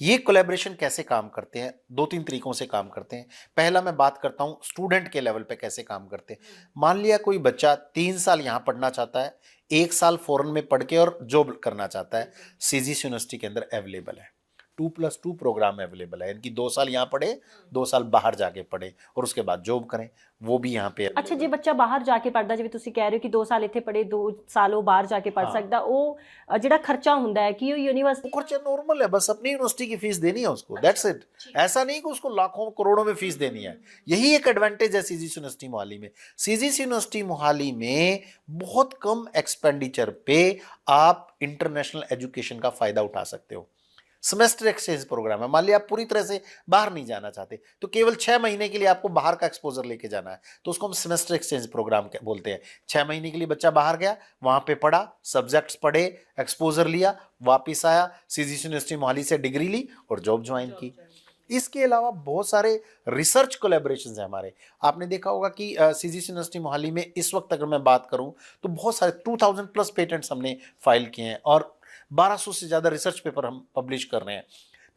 ये कोलैबोरेशन कैसे काम करते हैं? 2-3 तरीकों से काम करते हैं। पहला मैं बात करता हूं स्टूडेंट के लेवल पे कैसे काम करते हैं। मान लिया कोई बच्चा 3 साल यहाँ पढ़ना चाहता है, 1 साल फॉरेन में पढ़ के और जॉब करना चाहता है, CGC यूनिवर्सिटी के अंदर अवेलेबल है। 2+2 प्रोग्राम अवेलेबल है, इनकी 2 साल यहाँ पढ़े, 2 साल बाहर जाके पढ़े और उसके बाद जॉब करें, वो भी यहाँ पे। ਅੱਛਾ, ਜੇ ਬੱਚਾ ਬਾਹਰ ਜਾ ਕੇ ਪੜ੍ਹਦਾ, ਜਿਵੇਂ ਤੁਸੀਂ ਕਹਿ ਰਹੇ ਹੋ ਕਿ 2 ਸਾਲ ਇੱਥੇ ਪੜ੍ਹੇ, 2 ਸਾਲ ਉਹ ਬਾਹਰ ਜਾ ਕੇ ਪੜ੍ਹ ਸਕਦਾ, ਉਹ ਜਿਹੜਾ ਖਰਚਾ ਹੁੰਦਾ है कि वो यूनिवर्सिटी खर्चा नॉर्मल है, बस अपनी यूनिवर्सिटी की फीस देनी है उसको, दैट्स इट। ऐसा नहीं कि उसको लाखों करोड़ों में फीस देनी है। यही एक एडवांटेज है CGC यूनिवर्सिटी मोहाली में। CGC यूनिवर्सिटी मोहाली में बहुत कम एक्सपेंडिचर पे आप इंटरनेशनल एजुकेशन का फायदा उठा सकते हो। सेमेस्टर एक्सचेंज प्रोग्राम है। मान लिया आप पूरी तरह से बाहर नहीं जाना चाहते, तो केवल 6 महीने के लिए आपको बाहर का एक्सपोजर लेके जाना है, तो उसको हम सेमेस्टर एक्सचेंज प्रोग्राम बोलते हैं। 6 महीने के लिए बच्चा बाहर गया, वहां पे पढ़ा, सब्जेक्ट्स पढ़े, एक्सपोजर लिया, वापिस आया, CGC यूनिवर्सिटी मोहाली से डिग्री ली और जॉब ज्वाइन की। इसके अलावा बहुत सारे रिसर्च कोलैबोरेशंस हैं हमारे। आपने देखा होगा कि CGC यूनिवर्सिटी मोहाली में इस वक्त अगर मैं बात करूं तो बहुत सारे 2000+ पेटेंट्स हमने फाइल किए हैं और 1200 से ज़्यादा रिसर्च पेपर हम पब्लिश कर रहे हैं।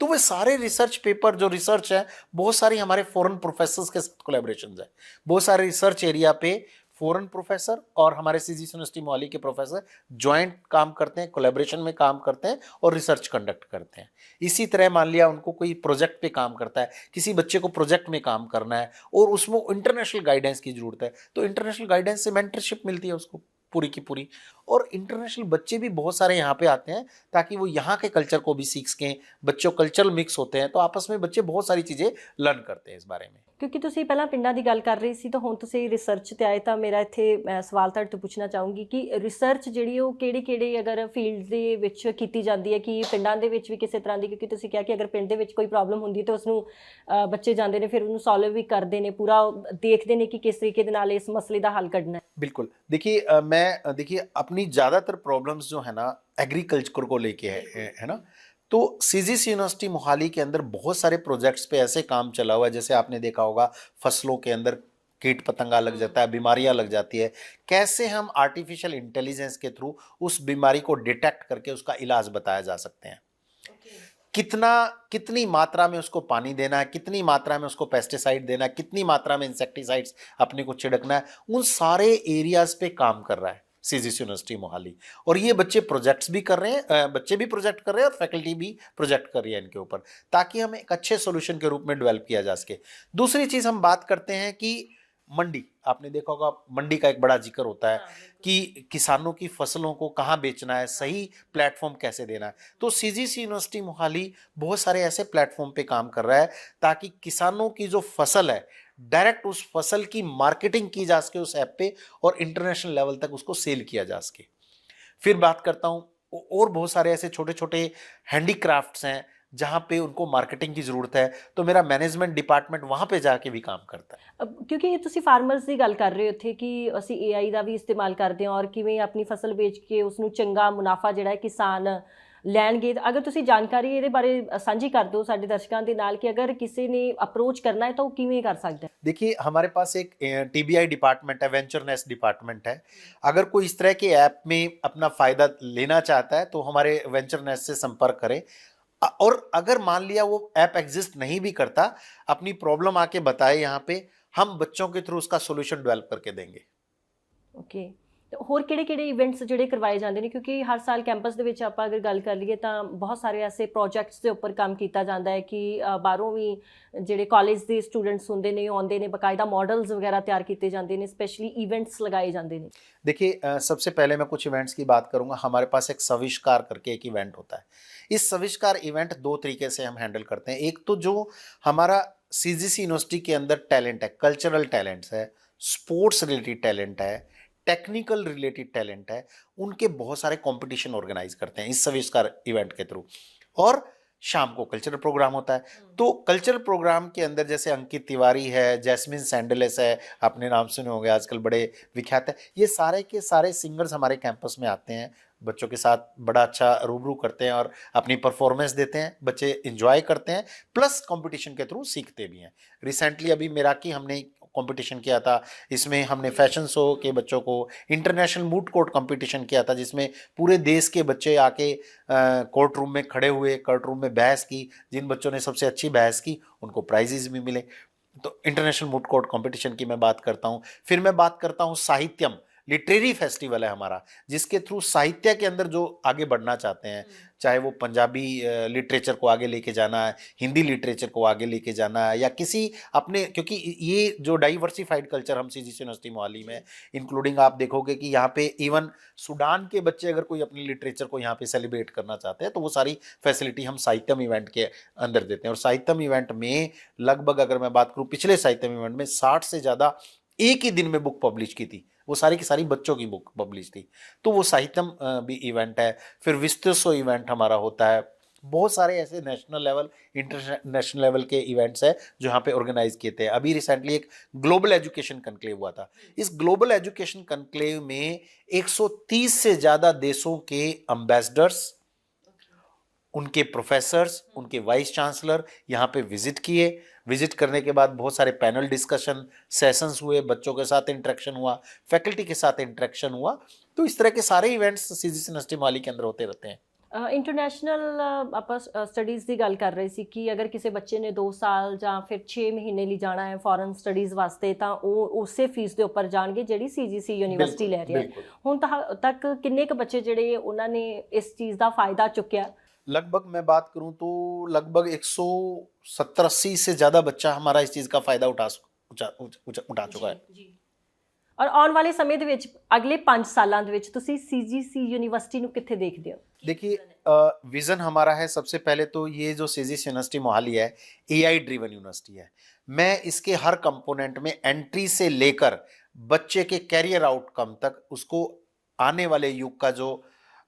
तो वे सारे रिसर्च पेपर जो रिसर्च है, बहुत सारी हमारे फॉरेन प्रोफेसर्स के साथ कोलैबोरेशंस है। बहुत सारे रिसर्च एरिया पे फॉरेन प्रोफेसर और हमारे CGC यूनिवर्सिटी मोहाली के प्रोफेसर ज्वाइंट काम करते हैं, कोलैबोरेशन में काम करते हैं और रिसर्च कंडक्ट करते हैं। इसी तरह मान लिया उनको कोई प्रोजेक्ट पे काम करता है, किसी बच्चे को प्रोजेक्ट में काम करना है और उसमें इंटरनेशनल गाइडेंस की जरूरत है, तो इंटरनेशनल गाइडेंस से मेंटरशिप मिलती है उसको पूरी की पूरी। और इंटरनेशनल बच्चे भी बहुत सारे यहाँ पे आते हैं ताकि वो यहाँ के कल्चर को भी सीख सकें। बच्चों कल्चरल मिक्स होते हैं तो आपस में बच्चे बहुत सारी चीज़ें लर्न करते हैं इस बारे में। ਕਿਉਂਕਿ ਤੁਸੀਂ ਪਹਿਲਾਂ ਪਿੰਡਾਂ ਦੀ ਗੱਲ ਕਰ ਰਹੇ ਸੀ ਤਾਂ ਹੁਣ ਤੁਸੀਂ ਰਿਸਰਚ ਤੇ ਆਏ, ਤਾਂ ਮੇਰਾ ਇੱਥੇ ਸਵਾਲ ਤੁਹਾਡੇ ਤੋਂ ਪੁੱਛਣਾ ਚਾਹੂੰਗੀ ਕਿ ਰਿਸਰਚ ਜਿਹੜੀ ਉਹ ਕਿਹੜੇ ਅਗਰ ਫੀਲਡ ਦੇ ਵਿੱਚ ਕੀਤੀ ਜਾਂਦੀ ਹੈ ਕਿ ਪਿੰਡਾਂ ਦੇ ਵਿੱਚ ਵੀ ਕਿਸੇ ਤਰ੍ਹਾਂ ਦੀ, ਕਿਉਂਕਿ ਤੁਸੀਂ ਕਿਹਾ ਕਿ ਅਗਰ ਪਿੰਡ ਦੇ ਵਿੱਚ ਕੋਈ ਪ੍ਰੋਬਲਮ ਹੁੰਦੀ ਹੈ ਤਾਂ ਉਸਨੂੰ ਬੱਚੇ ਜਾਂਦੇ ਨੇ, ਫਿਰ ਉਹਨੂੰ ਸੋਲਵ ਵੀ ਕਰਦੇ ਨੇ, ਪੂਰਾ ਦੇਖਦੇ ਨੇ ਕਿ ਕਿਸ ਤਰੀਕੇ ਦੇ ਨਾਲ ਇਸ ਮਸਲੇ ਦਾ ਹੱਲ ਕੱਢਣਾ है। बिल्कुल, देखिए अपनी ज़्यादातर प्रॉब्लम्स जो है ना एग्रीकल्चर को लेके है ना। तो CGC यूनिवर्सिटी मोहाली के अंदर बहुत सारे प्रोजेक्ट्स पे ऐसे काम चला हुआ है, जैसे आपने देखा होगा फसलों के अंदर कीट पतंगा लग जाता है, बीमारियां लग जाती है, कैसे हम आर्टिफिशियल इंटेलिजेंस के थ्रू उस बीमारी को डिटेक्ट करके उसका इलाज बताया जा सकते हैं। कितनी मात्रा में उसको पानी देना है, कितनी मात्रा में उसको पेस्टिसाइड देना है, कितनी मात्रा में इंसेक्टिसाइड्स अपने को छिड़कना है, उन सारे एरियाज पे काम कर रहा है CGC यूनिवर्सिटी मोहाली। और ये बच्चे प्रोजेक्ट्स भी कर रहे हैं, बच्चे भी प्रोजेक्ट कर रहे हैं और फैकल्टी भी प्रोजेक्ट कर रही है इनके ऊपर, ताकि हम एक अच्छे सोल्यूशन के रूप में डेवलप किया जा सके। दूसरी चीज़ हम बात करते हैं कि मंडी, आपने देखा होगा मंडी का एक बड़ा जिक्र होता है कि किसानों की फसलों को कहाँ बेचना है, सही प्लेटफॉर्म कैसे देना है। तो CGC यूनिवर्सिटी मोहाली बहुत सारे ऐसे प्लेटफॉर्म पे काम कर रहा है ताकि किसानों की जो फसल है डायरेक्ट उस फसल की मार्केटिंग की जा सके उस ऐप पे और इंटरनेशनल लेवल तक उसको सेल किया जा सके। फिर बात करता हूँ और बहुत सारे ऐसे छोटे छोटे हैंडीक्राफ्ट्स हैं, जहाँ पे उनको मार्केटिंग की ज़रूरत है, तो मेरा मैनेजमेंट डिपार्टमेंट वहाँ पे जाके भी ਕੰਮ ਕਰਦਾ ਹੈ। ਕਿਉਂਕਿ ਤੁਸੀਂ ਫਾਰਮਰਸ ਦੀ ਗੱਲ ਕਰ ਰਹੇ ਹੋ ਇੱਥੇ ਕਿ ਅਸੀਂ AI ਦਾ ਵੀ ਇਸਤੇਮਾਲ ਕਰਦੇ ਹਾਂ ਔਰ ਕਿਵੇਂ ਆਪਣੀ ਫਸਲ ਵੇਚ ਕੇ ਉਸ ਨੂੰ ਚੰਗਾ ਮੁਨਾਫਾ ਜਿਹੜਾ ਹੈ ਕਿਸਾਨ ਲੈਣਗੇ। ਅਗਰ ਤੁਸੀਂ ਜਾਣਕਾਰੀ ਇਹਦੇ ਬਾਰੇ ਸਾਂਝੀ ਕਰ ਦਿਓ ਸਾਡੇ ਦਰਸ਼ਕਾਂ ਦੇ ਨਾਲ ਕਿ ਅਗਰ ਕਿਸੇ ਨੇ ਅਪਰੋਚ ਕਰਨਾ है तो वो ਕਿਵੇਂ ਕਰ ਸਕਦਾ है। देखिए हमारे पास एक TBI डिपार्टमेंट है, वेंचर नेस्ट डिपार्टमेंट है। अगर कोई इस तरह के ऐप में अपना फ़ायदा लेना चाहता है तो हमारे वेंचर नेस्ट से संपर्क करें। और अगर मान लिया वो ऐप एग्जिस्ट नहीं भी करता, अपनी प्रॉब्लम आके बताए यहाँ पे, हम बच्चों के थ्रू उसका सोल्यूशन डेवलप करके देंगे। ਓਕੇ, ਤੇ ਹੋਰ ਕਿਹੜੇ ਇਵੈਂਟਸ ਜਿਹੜੇ ਕਰਵਾਏ ਜਾਂਦੇ ਨੇ ਕਿਉਂਕਿ ਹਰ ਸਾਲ ਕੈਂਪਸ ਦੇ ਵਿੱਚ ਆਪਾਂ ਅਗਰ ਗੱਲ ਕਰ ਲਈਏ ਤਾਂ ਬਹੁਤ ਸਾਰੇ ਐਸੇ ਪ੍ਰੋਜੈਕਟਸ ਦੇ ਉੱਪਰ ਕੰਮ ਕੀਤਾ ਜਾਂਦਾ ਹੈ ਕਿ ਬਾਹਰੋਂ ਵੀ ਜਿਹੜੇ ਕਾਲਜ ਦੇ ਸਟੂਡੈਂट्स ਹੁੰਦੇ ਨੇ ਆਉਂਦੇ ਨੇ, ਬਕਾਇਦਾ मॉडल्स वगैरह तैयार किए जाते हैं, स्पेशली इवेंट्स लगाए जाते हैं। देखिए सबसे पहले मैं कुछ इवेंट्स की बात करूंगा। हमारे पास एक सविष्कार करके एक इवेंट होता है। इस सविष्कार इवेंट दो तरीके से हम हैंडल करते हैं। एक तो जो हमारा CGC यूनिवर्सिटी के अंदर टैलेंट है, कल्चरल टैलेंट्स है, स्पोर्ट्स रिलेटेड टैलेंट है, टेक्निकल रिलेटेड टैलेंट है, उनके बहुत सारे कंपटीशन ऑर्गेनाइज करते हैं इस सविष्कार इवेंट के थ्रू। और शाम को कल्चरल प्रोग्राम होता है। तो कल्चरल प्रोग्राम के अंदर जैसे अंकित तिवारी है, जैस्मिन सैंडलेस है, आपने नाम सुने होंगे, आजकल बड़े विख्यात है। ये सारे के सारे सिंगर्स हमारे कैंपस में आते हैं, बच्चों के साथ बड़ा अच्छा रूबरू करते हैं और अपनी परफॉर्मेंस देते हैं। बच्चे इंजॉय करते हैं, प्लस कंपटीशन के थ्रू सीखते भी हैं। रिसेंटली अभी मेराकी हमने कंपटीशन किया था, इसमें हमने फैशन शो के बच्चों को इंटरनेशनल मूट कोर्ट कंपटीशन किया था, जिसमें पूरे देश के बच्चे आके कोर्ट रूम में खड़े हुए, कोर्ट रूम में बहस की। जिन बच्चों ने सबसे अच्छी बहस की उनको प्राइजेस भी मिले। तो इंटरनेशनल मूट कोर्ट कंपटीशन की मैं बात करता हूँ। फिर मैं बात करता हूँ साहित्यम, लिटरेरी फेस्टिवल है हमारा, जिसके थ्रू साहित्य के अंदर जो आगे बढ़ना चाहते हैं, चाहे वो पंजाबी लिटरेचर को आगे लेके जाना है, हिंदी लिटरेचर को आगे लेके जाना है, या किसी अपने, क्योंकि ये जो डाइवर्सिफाइड कल्चर हम CGC यूनिवर्सिटी मोहाली में, इंक्लूडिंग आप देखोगे कि यहाँ पे इवन सूडान के बच्चे अगर कोई अपनी लिटरेचर को यहाँ पे सेलिब्रेट करना चाहते हैं तो वो सारी फैसिलिटी हम साहित्यम इवेंट के अंदर देते हैं। और साहित्यम इवेंट में लगभग अगर मैं बात करूँ पिछले साहित्यम इवेंट में 60 से ज़्यादा एक ही दिन में बुक पब्लिश की थी, वो सारी की सारी बच्चों की बुक पब्लिश थी। तो वो साहित्यम भी इवेंट है। फिर विस्तृत इवेंट हमारा होता है। बहुत सारे ऐसे नेशनल लेवल, इंटरनेशनल लेवल के इवेंट्स हैं जो यहाँ पे ऑर्गेनाइज किए थे। अभी रिसेंटली एक ग्लोबल एजुकेशन कनक्लेव हुआ था। इस ग्लोबल एजुकेशन कनक्लेव में 130 से ज़्यादा देशों के एम्बेसडर्स, उनके प्रोफेसर्स, उनके वाइस चांसलर यहाँ पे विजिट किए। विजिट करने के बाद बहुत सारे पैनल डिस्कशन सेशंस हुए, बच्चों के साथ इंटरेक्शन हुआ, फैकल्टी के साथ इंटरेक्शन हुआ। तो इस तरह के सारे इवेंट्स CGC यूनिवर्सिटी मोहाली के अंदर होते रहते हैं। ਇੰਟਰਨੈਸ਼ਨਲ ਆਪਾਂ ਸਟੱਡੀਜ਼ ਦੀ ਗੱਲ ਕਰ ਰਹੇ ਸੀ ਕਿ ਅਗਰ ਕਿਸੇ ਬੱਚੇ ਨੇ 2 ਸਾਲ ਜਾਂ ਫਿਰ 6 ਮਹੀਨੇ ਲਈ ਜਾਣਾ ਹੈ ਫੋਰਨ ਸਟੱਡੀਜ਼ ਵਾਸਤੇ ਤਾਂ ਉਹ ਉਸੇ ਫੀਸ ਦੇ ਉੱਪਰ ਜਾਣਗੇ ਜਿਹੜੀ CGC ਯੂਨੀਵਰਸਿਟੀ ਲੈ ਰਹੀ ਹੈ। ਹੁਣ ਤੱਕ ਕਿੰਨੇ ਕੁ ਬੱਚੇ ਜਿਹੜੇ ਉਹਨਾਂ ਨੇ ਇਸ ਚੀਜ਼ ਦਾ ਫਾਇਦਾ ਚੁੱਕਿਆ? लगभग मैं बात करूं तो लगभग 170-80 से ज़्यादा बच्चा हमारा इस चीज़ का फ़ायदा उठा चुका है। जी। और ਆਉਣ ਵਾਲੇ ਸਮੇਂ ਦੇ ਵਿੱਚ ਅਗਲੇ 5 ਸਾਲਾਂ ਦੇ ਵਿੱਚ ਤੁਸੀਂ CGC यूनिवर्सिटी ਨੂੰ ਕਿੱਥੇ ਦੇਖਦੇ ਹੋ? देखिए विज़न हमारा है, सबसे पहले तो ये जो CGC यूनिवर्सिटी मोहाली है AI ड्रिवन यूनिवर्सिटी है। मैं इसके हर कंपोनेंट में एंट्री से लेकर बच्चे के कैरियर आउटकम तक उसको आने वाले युग का जो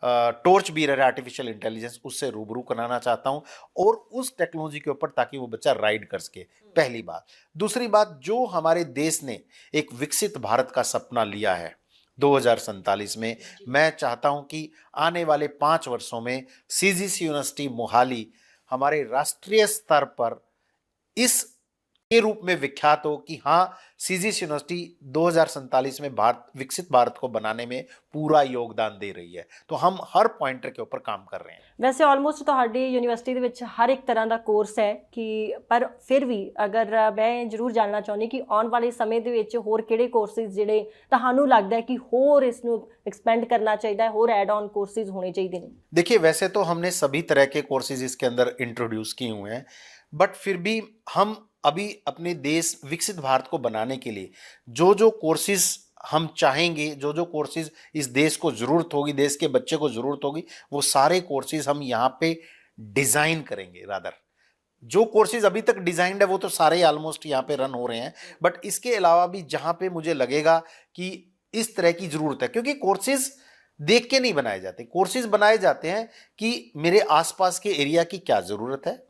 टॉर्च बीरर है आर्टिफिशियल इंटेलिजेंस, उससे रूबरू कराना चाहता हूँ और उस टेक्नोलॉजी के ऊपर, ताकि वो बच्चा राइड कर सके। पहली बात। दूसरी बात, जो हमारे देश ने एक विकसित भारत का सपना लिया है 2047 में, मैं चाहता हूँ कि आने वाले 5 वर्षों में CGC यूनिवर्सिटी मोहाली हमारे राष्ट्रीय स्तर पर इस के रूप में विख्यात हो कि हाँ, CGC यूनिवर्सिटी 2047 में विकसित भारत को बनाने में पूरा योगदान दे रही है। तो हम हर पॉइंटर के ऊपर काम कर रहे हैं। ਵੈਸੇ ਆਲਮੋਸਟ ਤੁਹਾਡੀ ਯੂਨੀਵਰਸਿਟੀ ਦੇ ਵਿੱਚ ਹਰ ਇੱਕ ਤਰ੍ਹਾਂ ਦਾ ਕੋਰਸ ਹੈ ਕਿ ਪਰ ਫਿਰ ਵੀ ਅਗਰ ਮੈਂ ਜ਼ਰੂਰ ਜਾਣਨਾ ਚਾਹੁੰਦੀ ਕਿ ਆਉਣ ਵਾਲੇ ਸਮੇਂ ਦੇ ਵਿੱਚ ਹੋਰ ਕਿਹੜੇ ਕੋਰਸਿਸ ਜਿਹੜੇ ਤੁਹਾਨੂੰ ਲੱਗਦਾ ਹੈ ਕਿ ਹੋਰ ਇਸ ਨੂੰ ਐਕਸਪੈਂਡ करना चाहिए है, और एड ऑन कोर्सेज होने चाहिए ने? देखिए वैसे तो हमने सभी तरह के कोर्सेज इसके अंदर इंट्रोड्यूस किए हुए हैं, बट फिर भी हम अभी अपने देश विकसित भारत को बनाने के लिए जो जो कोर्सेज हम चाहेंगे, जो जो कोर्सेज इस देश को ज़रूरत होगी, देश के बच्चे को ज़रूरत होगी, वो सारे कोर्सेज हम यहाँ पे डिज़ाइन करेंगे। रादर जो कोर्सेज अभी तक डिज़ाइंड है वो तो सारे ऑलमोस्ट यहाँ पे रन हो रहे हैं, बट इसके अलावा भी जहाँ पे मुझे लगेगा कि इस तरह की ज़रूरत है, क्योंकि कोर्सेज देख के नहीं बनाए जाते। कोर्सेज बनाए जाते हैं कि मेरे आसपास के एरिया की क्या ज़रूरत है,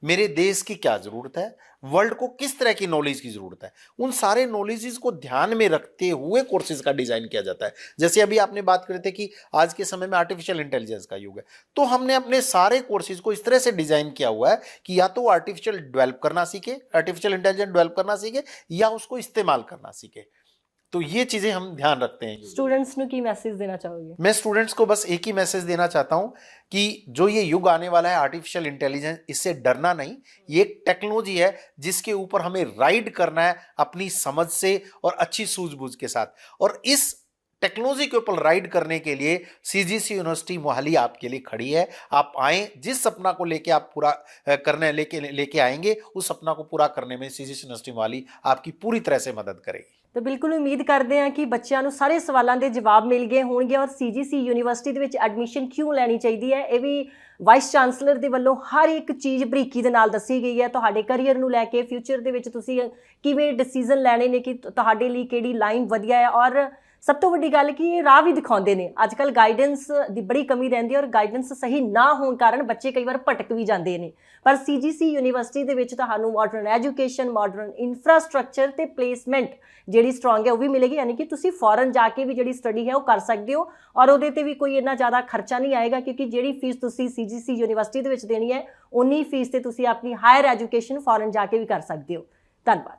मेरे देश की क्या ज़रूरत है, वर्ल्ड को किस तरह की नॉलेज की ज़रूरत है, उन सारे नॉलेजेस को ध्यान में रखते हुए कोर्सेज का डिज़ाइन किया जाता है। जैसे अभी आपने बात करी थी कि आज के समय में आर्टिफिशियल इंटेलिजेंस का युग है, तो हमने अपने सारे कोर्सेज को इस तरह से डिज़ाइन किया हुआ है कि या तो वो आर्टिफिशियल डेवलप करना सीखे, आर्टिफिशियल इंटेलिजेंस डेवलप करना सीखे, या उसको इस्तेमाल करना सीखे। तो ये चीज़ें हम ध्यान रखते हैं। स्टूडेंट्स ਨੂੰ ਕੀ ਮੈਸੇਜ ਦੇਣਾ ਚਾਹੋਗੇ? मैं स्टूडेंट्स को बस एक ही मैसेज देना चाहता हूं कि जो ये युग आने वाला है आर्टिफिशियल इंटेलिजेंस, इससे डरना नहीं। ये एक टेक्नोलॉजी है जिसके ऊपर हमें राइड करना है अपनी समझ से और अच्छी सूझबूझ के साथ। और इस टेक्नोलॉजी के ऊपर राइड करने के लिए सीजीसी यूनिवर्सिटी मोहाली आपके लिए खड़ी है। आप आएँ, जिस सपना को लेके आप पूरा करने लेके आएंगे, उस सपना को पूरा करने में सीजीसी यूनिवर्सिटी मोहाली आपकी पूरी तरह से मदद करेगी। तो बिल्कुल उम्मीद करते हैं कि ਬੱਚਿਆਂ ਨੂੰ ਸਾਰੇ ਸਵਾਲਾਂ ਦੇ ਜਵਾਬ ਮਿਲ ਗਏ ਹੋਣਗੇ ਔਰ ਸੀਜੀਸੀ ਯੂਨੀਵਰਸਿਟੀ ਦੇ ਵਿੱਚ ਐਡਮਿਸ਼ਨ ਕਿਉਂ ਲੈਣੀ ਚਾਹੀਦੀ ਹੈ ਇਹ ਵੀ ਵਾਈਸ ਚਾਂਸਲਰ ਦੇ ਵੱਲੋਂ ਹਰ ਇੱਕ ਚੀਜ਼ ਬਰੀਕੀ ਦੇ ਨਾਲ ਦੱਸੀ ਗਈ ਹੈ। ਤੁਹਾਡੇ ਕੈਰੀਅਰ ਨੂੰ ਲੈ ਕੇ ਫਿਊਚਰ ਦੇ ਵਿੱਚ ਤੁਸੀਂ ਕਿਵੇਂ ਡਿਸੀਜਨ ਲੈਣੇ ਨੇ ਕਿ ਤੁਹਾਡੇ ਲਈ ਕਿਹੜੀ ਲਾਈਨ ਵਧੀਆ ਹੈ ਔਰ ਸਭ ਤੋਂ ਵੱਡੀ ਗੱਲ ਕਿ ਇਹ ਰਾਹ ਵੀ ਦਿਖਾਉਂਦੇ ਨੇ। ਅੱਜ ਕੱਲ੍ਹ ਗਾਈਡੈਂਸ ਦੀ ਬੜੀ ਕਮੀ ਰਹਿੰਦੀ ਹੈ ਔਰ ਗਾਈਡੈਂਸ ਸਹੀ ਨਾ ਹੋਣ ਕਾਰਨ ਬੱਚੇ ਕਈ ਵਾਰ ਭਟਕ ਵੀ ਜਾਂਦੇ ਨੇ। ਪਰ ਸੀਜੀਸੀ ਯੂਨੀਵਰਸਿਟੀ ਦੇ ਵਿੱਚ ਤੁਹਾਨੂੰ ਮਾਡਰਨ ਐਜੂਕੇਸ਼ਨ, ਮਾਡਰਨ ਇਨਫਰਾਸਟ੍ਰਕਚਰ ਤੇ ਪਲੇਸਮੈਂਟ ਜਿਹੜੀ ਸਟਰੋਂਗ ਹੈ ਉਹ ਵੀ ਮਿਲੇਗੀ, ਯਾਨੀ ਕਿ ਤੁਸੀਂ ਫੋਰਨ ਜਾ ਕੇ ਵੀ ਜਿਹੜੀ ਸਟੱਡੀ ਹੈ ਉਹ ਕਰ ਸਕਦੇ ਹੋ ਔਰ ਉਹਦੇ ਤੇ ਵੀ ਕੋਈ ਇੰਨਾ ਜ਼ਿਆਦਾ ਖਰਚਾ ਨਹੀਂ ਆਏਗਾ ਕਿਉਂਕਿ ਜਿਹੜੀ ਫੀਸ ਤੁਸੀਂ ਸੀਜੀਸੀ ਯੂਨੀਵਰਸਿਟੀ ਦੇ ਵਿੱਚ ਦੇਣੀ ਹੈ ਉਨੀ ਫੀਸ ਤੇ ਤੁਸੀਂ ਆਪਣੀ ਹਾਇਰ ਐਜੂਕੇਸ਼ਨ ਫੋਰਨ ਜਾ ਕੇ ਵੀ ਕਰ ਸਕਦੇ ਹੋ। ਧੰਨਵਾਦ।